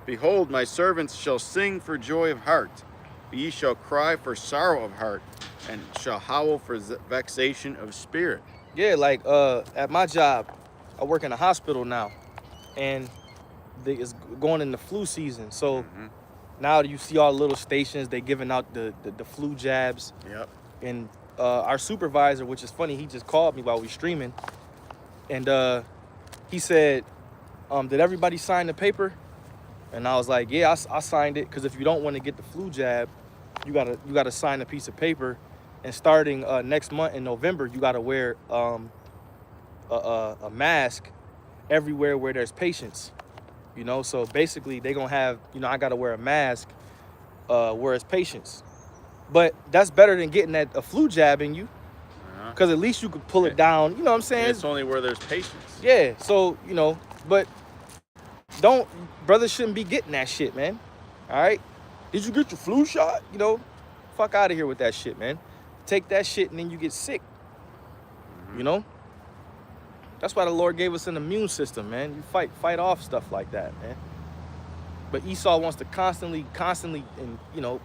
S2: Behold, my servants shall sing for joy of heart, but ye shall cry for sorrow of heart, and shall howl for vexation of spirit.
S1: Yeah, like at my job, I work in a hospital now, and it's going in the flu season. So now you see all the little stations, they giving out the flu jabs.
S2: Yep.
S1: And our supervisor, which is funny, he just called me while we streaming, and he said, did everybody sign the paper? And I was like, yeah, I signed it, because if you don't want to get the flu jab, you gotta sign a piece of paper, and starting next month in November, you gotta wear a mask everywhere where there's patients. You know, so basically they gonna have, I gotta wear a mask where it's patients. But that's better than getting a flu jab in you, because at least you could pull it down. You know what I'm saying?
S2: It's only where there's patients.
S1: Yeah. So but brothers shouldn't be getting that shit, man. All right. Did you get your flu shot? Fuck out of here with that shit, man. Take that shit and then you get sick. That's why the Lord gave us an immune system, man. You fight off stuff like that, man. But Esau wants to constantly, and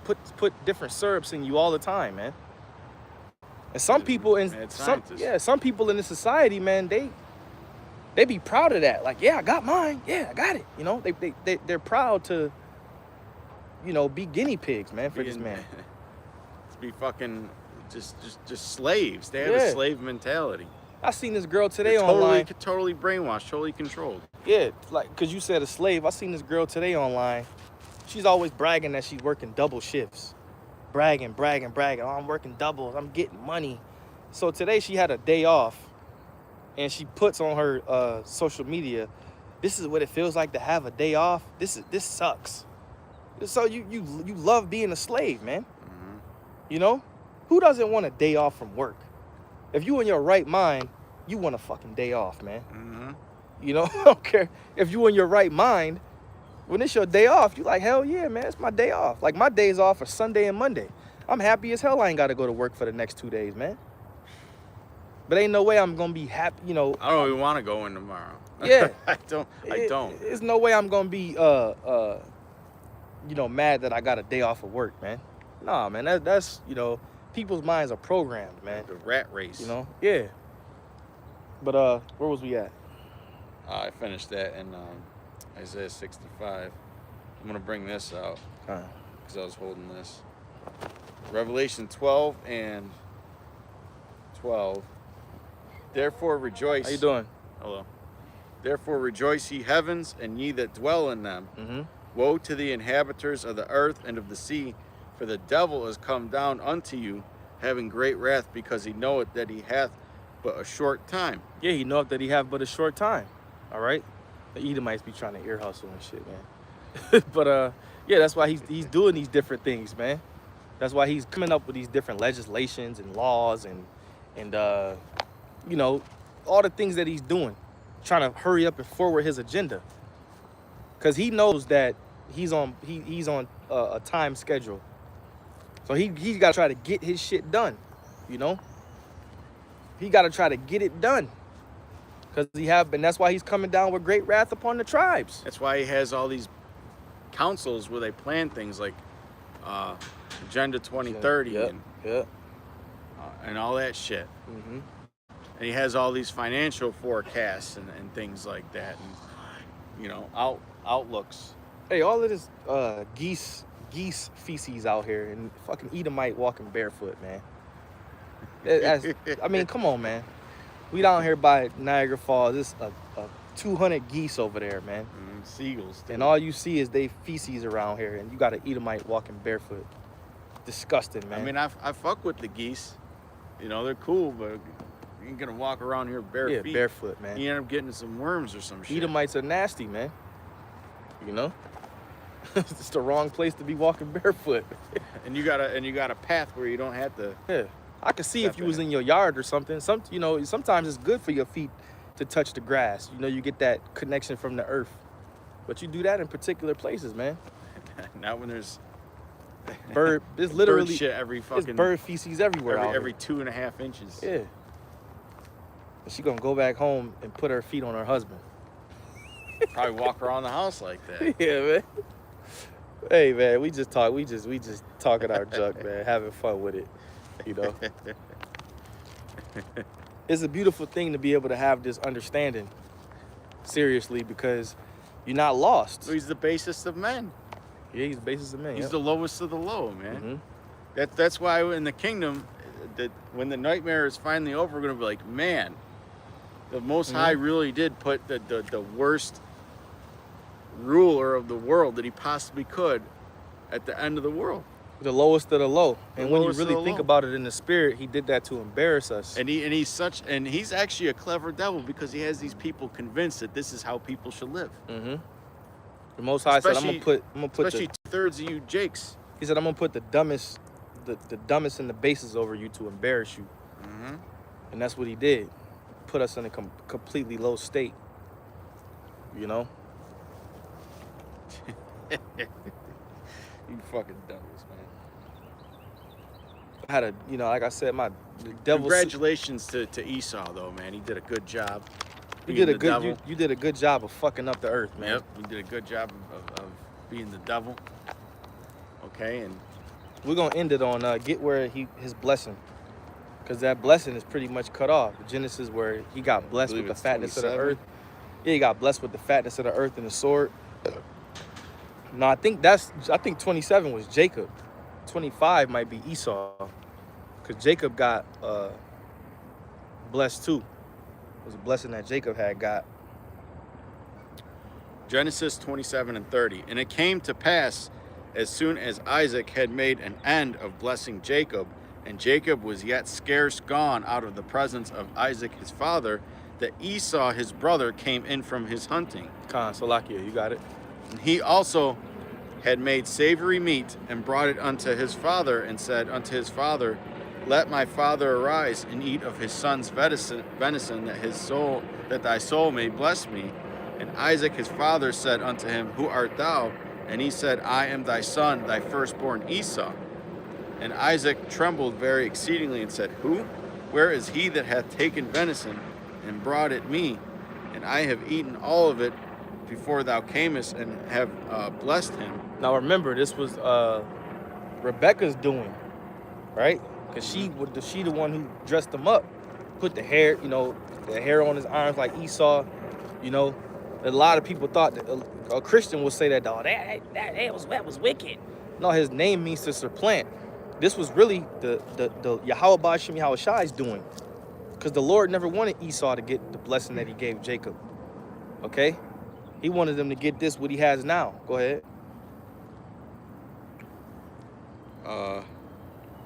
S1: put different syrups in you all the time, man. And some people some people in this society, man, they be proud of that. Like, yeah, I got mine. Yeah, I got it. They're proud to, be guinea pigs, man, for this man.
S2: To be fucking just slaves. They have a slave mentality.
S1: I seen this girl today
S2: They're
S1: online.
S2: Totally brainwashed, totally controlled.
S1: Yeah, like, because you said a slave. I seen this girl today online. She's always bragging that she's working double shifts. Bragging. Oh, I'm working doubles. I'm getting money. So today she had a day off, and she puts on her social media, this is what it feels like to have a day off. This sucks. So you love being a slave, man.
S2: Mm-hmm.
S1: Who doesn't want a day off from work? If you in your right mind, you want a fucking day off, man.
S2: Mm-hmm.
S1: I don't care if you in your right mind. When it's your day off, you like, hell yeah, man, it's my day off. Like, my days off are Sunday and Monday. I'm happy as hell I ain't got to go to work for the next 2 days, man. But ain't no way I'm going to be happy,
S2: I don't even want to go in tomorrow.
S1: Yeah.
S2: I don't.
S1: There's no way I'm going to be, mad that I got a day off of work, man. Nah, man, that's people's minds are programmed, man.
S2: The rat race.
S1: Yeah. But, where was we at?
S2: I finished that in Isaiah 65. I'm going to bring this out because I was holding this. Revelation 12 and 12. Therefore rejoice.
S1: How you doing?
S2: Hello. Therefore rejoice, ye heavens, and ye that dwell in them.
S1: Mm-hmm.
S2: Woe to the inhabitants of the earth and of the sea, for the devil is come down unto you, having great wrath, because he knoweth that he hath but a short time.
S1: Yeah, he knoweth that he have but a short time. All right? The Edomites be trying to ear hustle and shit, man. But, yeah, that's why he's doing these different things, man. That's why he's coming up with these different legislations and laws and all the things that he's doing, trying to hurry up and forward his agenda. Because he knows that he's on a time schedule. So he's got to try to get his shit done, He got to try to get it done. And that's why he's coming down with great wrath upon the tribes.
S2: That's why he has all these councils where they plan things like Agenda 2030 and all that shit.
S1: Mm-hmm.
S2: And he has all these financial forecasts and things like that, and outlooks.
S1: Hey, all of this geese feces out here, and fucking Edomite walking barefoot, man. I mean, come on, man. We down here by Niagara Falls. There's a 200 geese over there, man.
S2: Seagulls. Too.
S1: And all you see is they feces around here, and you got an Edomite walking barefoot. Disgusting, man.
S2: I mean, I fuck with the geese. They're cool, but you ain't gonna walk around here bare feet.
S1: Yeah, barefoot, man.
S2: You end up getting some worms or some shit.
S1: Edomites are nasty, man. It's the wrong place to be walking barefoot.
S2: and you got a path where you don't have to.
S1: Yeah. I could see if you was in your yard or something. Sometimes it's good for your feet to touch the grass. You get that connection from the earth. But you do that in particular places, man.
S2: Not when there's
S1: bird. It's literally
S2: bird shit every fucking.
S1: It's bird feces everywhere.
S2: Every 2.5 inches.
S1: Yeah. And she gonna go back home and put her feet on her husband.
S2: Probably walk around the house like that.
S1: Yeah, man. Hey, man, we just talking our junk, man, having fun with it. It's a beautiful thing to be able to have this understanding, seriously, because you're not lost.
S2: He's the basest of men.
S1: Yeah, he's the basest of men.
S2: He's the lowest of the low, man.
S1: Mm-hmm.
S2: That's why in the kingdom, that when the nightmare is finally over, we're gonna be like, man, the Most High really did put the worst ruler of the world that he possibly could at the end of the world.
S1: The lowest of the low.
S2: The
S1: And when you
S2: lowest of
S1: really
S2: the
S1: think
S2: low.
S1: about it in the spirit, he did that to embarrass us.
S2: And he's actually a clever devil, because he has these people convinced that this is how people should live.
S1: Mm-hmm. The Most High said, I'm gonna put
S2: Especially 2/3 of you jakes.
S1: He said, I'm gonna put the dumbest and the bases over you to embarrass you.
S2: Mm-hmm.
S1: And that's what he did. Put us in a completely low state. You know?
S2: You fucking devils, man.
S1: I had a, like I said, the devil.
S2: Congratulations to Esau, though, man. He did a good job.
S1: You
S2: being
S1: did a
S2: the
S1: good.
S2: devil.
S1: You did a good job of fucking up the earth, man.
S2: Yep, he did a good job of being the devil. Okay, and
S1: We're gonna end it on get where his blessing, because that blessing is pretty much cut off. Genesis, where he got blessed with
S2: believe
S1: the
S2: it's
S1: fatness of the
S2: 27.
S1: earth. Yeah, he got blessed with the fatness of the earth and the sword. No, I think 27 was Jacob. 25 might be Esau, because Jacob got blessed too. It was a blessing that Jacob had got.
S2: Genesis 27 and 30. And it came to pass, as soon as Isaac had made an end of blessing Jacob, and Jacob was yet scarce gone out of the presence of Isaac his father, that Esau his brother came in from his hunting.
S1: Khan, Salakia, you got it.
S2: And he also had made savory meat, and brought it unto his father, and said unto his father, Let my father arise and eat of his son's venison, that thy soul may bless me. And Isaac his father said unto him, Who art thou? And he said, I am thy son, thy firstborn Esau. And Isaac trembled very exceedingly, and said, Who? Where is he that hath taken venison, and brought it me? And I have eaten all of it before thou camest, and have blessed him.
S1: Now remember, this was Rebecca's doing, right? Because she the one who dressed him up, put the hair, the hair on his arms like Esau. A lot of people thought that a Christian would say that, dog, that was wicked. No, his name means to supplant. This was really the Yahweh Ba'ashem Yahweh Shai's doing, because the Lord never wanted Esau to get the blessing that he gave Jacob. Okay, he wanted them to get what he has now. Go ahead.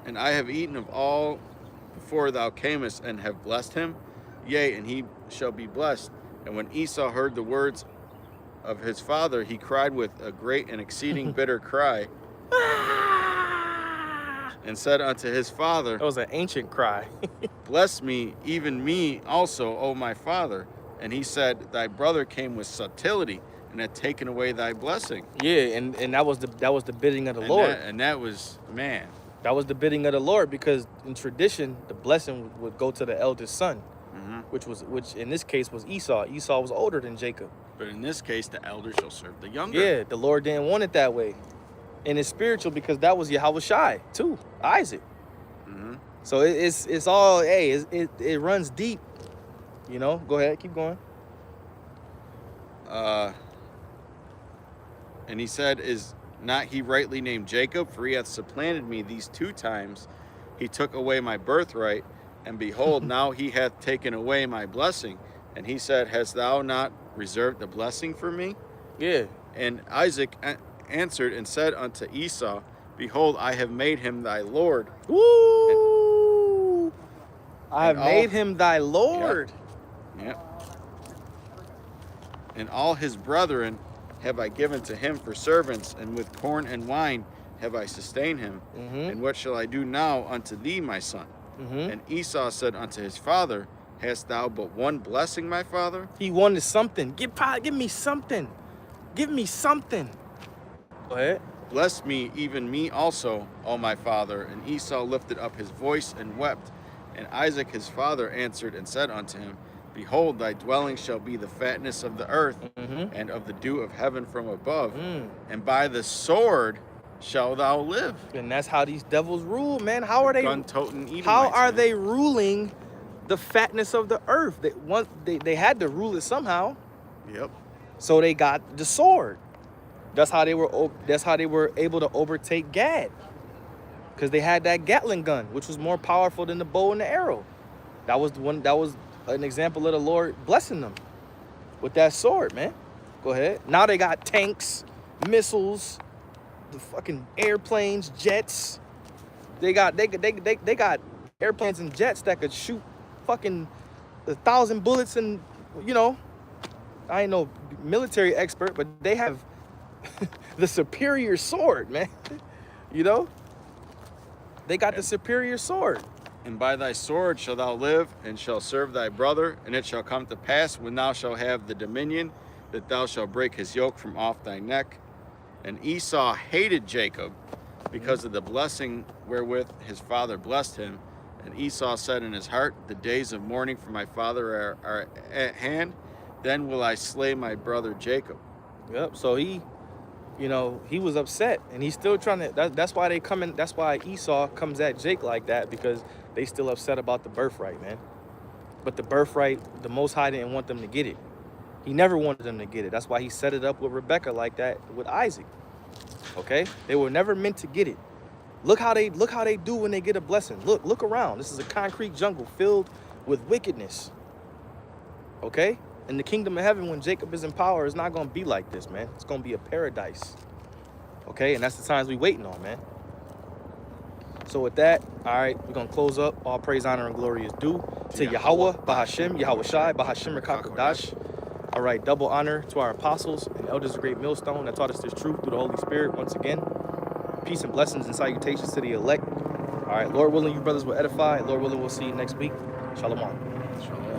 S2: And I have eaten of all before thou camest, and have blessed him. Yea, and he shall be blessed. And when Esau heard the words of his father, he cried with a great and exceeding bitter cry, and said unto his father,
S1: That was an ancient cry.
S2: Bless me, even me also, O my father. And he said, Thy brother came with subtlety, and had taken away thy blessing.
S1: Yeah, and that was the bidding of the Lord.
S2: That was, man.
S1: That was the bidding of the Lord, because in tradition, the blessing would go to the eldest son, which in this case was Esau. Esau was older than Jacob.
S2: But in this case, the elder shall serve the younger.
S1: Yeah, the Lord didn't want it that way. And it's spiritual, because that was Yahweh Shai too, Isaac. So it's all, it runs deep. Go ahead, keep going.
S2: And he said, Is not he rightly named Jacob? For he hath supplanted me these 2 times. He took away my birthright, and behold, now he hath taken away my blessing. And he said, Hast thou not reserved the blessing for me?
S1: Yeah.
S2: And Isaac answered and said unto Esau, Behold, I have made him thy Lord.
S1: Woo! I have made him thy Lord.
S2: Yep. And all his brethren have I given to him for servants, and with corn and wine have I sustained him. And what shall I do now unto thee, my son? And Esau said unto his father, Hast thou but one blessing, my father?
S1: He wanted something. Give me something. Give me something. Go ahead.
S2: Bless me, even me also, O my father. And Esau lifted up his voice and wept. And Isaac his father answered and said unto him, Behold, thy dwelling shall be the fatness of the earth, and of the dew of heaven from above, and by the sword shall thou live.
S1: And that's how these devils rule, man. How are they?
S2: Gun-toting Edomites,
S1: How are
S2: man.
S1: they ruling the fatness of the earth? They had to rule it somehow.
S2: Yep.
S1: So they got the sword. That's how they were able to overtake Gad, because they had that Gatling gun, which was more powerful than the bow and the arrow. That was an example of the Lord blessing them with that sword, man. Go ahead. Now they got tanks, missiles, the fucking airplanes, jets. They got airplanes and jets that could shoot fucking 1,000 bullets, and you know, I ain't no military expert, but they have the superior sword, man. You know, they got the superior sword.
S2: And by thy sword shalt thou live, and shall serve thy brother. And it shall come to pass, when thou shalt have the dominion, that thou shalt break his yoke from off thy neck. And Esau hated Jacob because of the blessing wherewith his father blessed him. And Esau said in his heart, the days of mourning for my father are at hand. Then will I slay my brother Jacob.
S1: Yep. So he, you know, he was upset, and he's still trying to. That's why they come in. That's why Esau comes at Jake like that, because they still upset about the birthright, man. But the birthright, the Most High didn't want them to get it. He never wanted them to get it. That's why he set it up with Rebecca like that with Isaac. Okay, they were never meant to get it. Look how they do when they get a blessing. Look around. This is a concrete jungle filled with wickedness. Okay, in the kingdom of heaven, when Jacob is in power, it's not gonna be like this, man. It's gonna be a paradise. Okay, and that's the times we waiting on, man. So with that, all right, we're gonna close up. All praise, honor, and glory is due to Yahweh, Bahashim, Yahweh Shai, Bahashim Rakakodash. All right, double honor to our apostles and elders of Great Millstone that taught us this truth through the Holy Spirit once again. Peace and blessings and salutations to the elect. All right, Lord willing, you brothers will edify. Lord willing, we'll see you next week. Shalom.
S2: Shalom.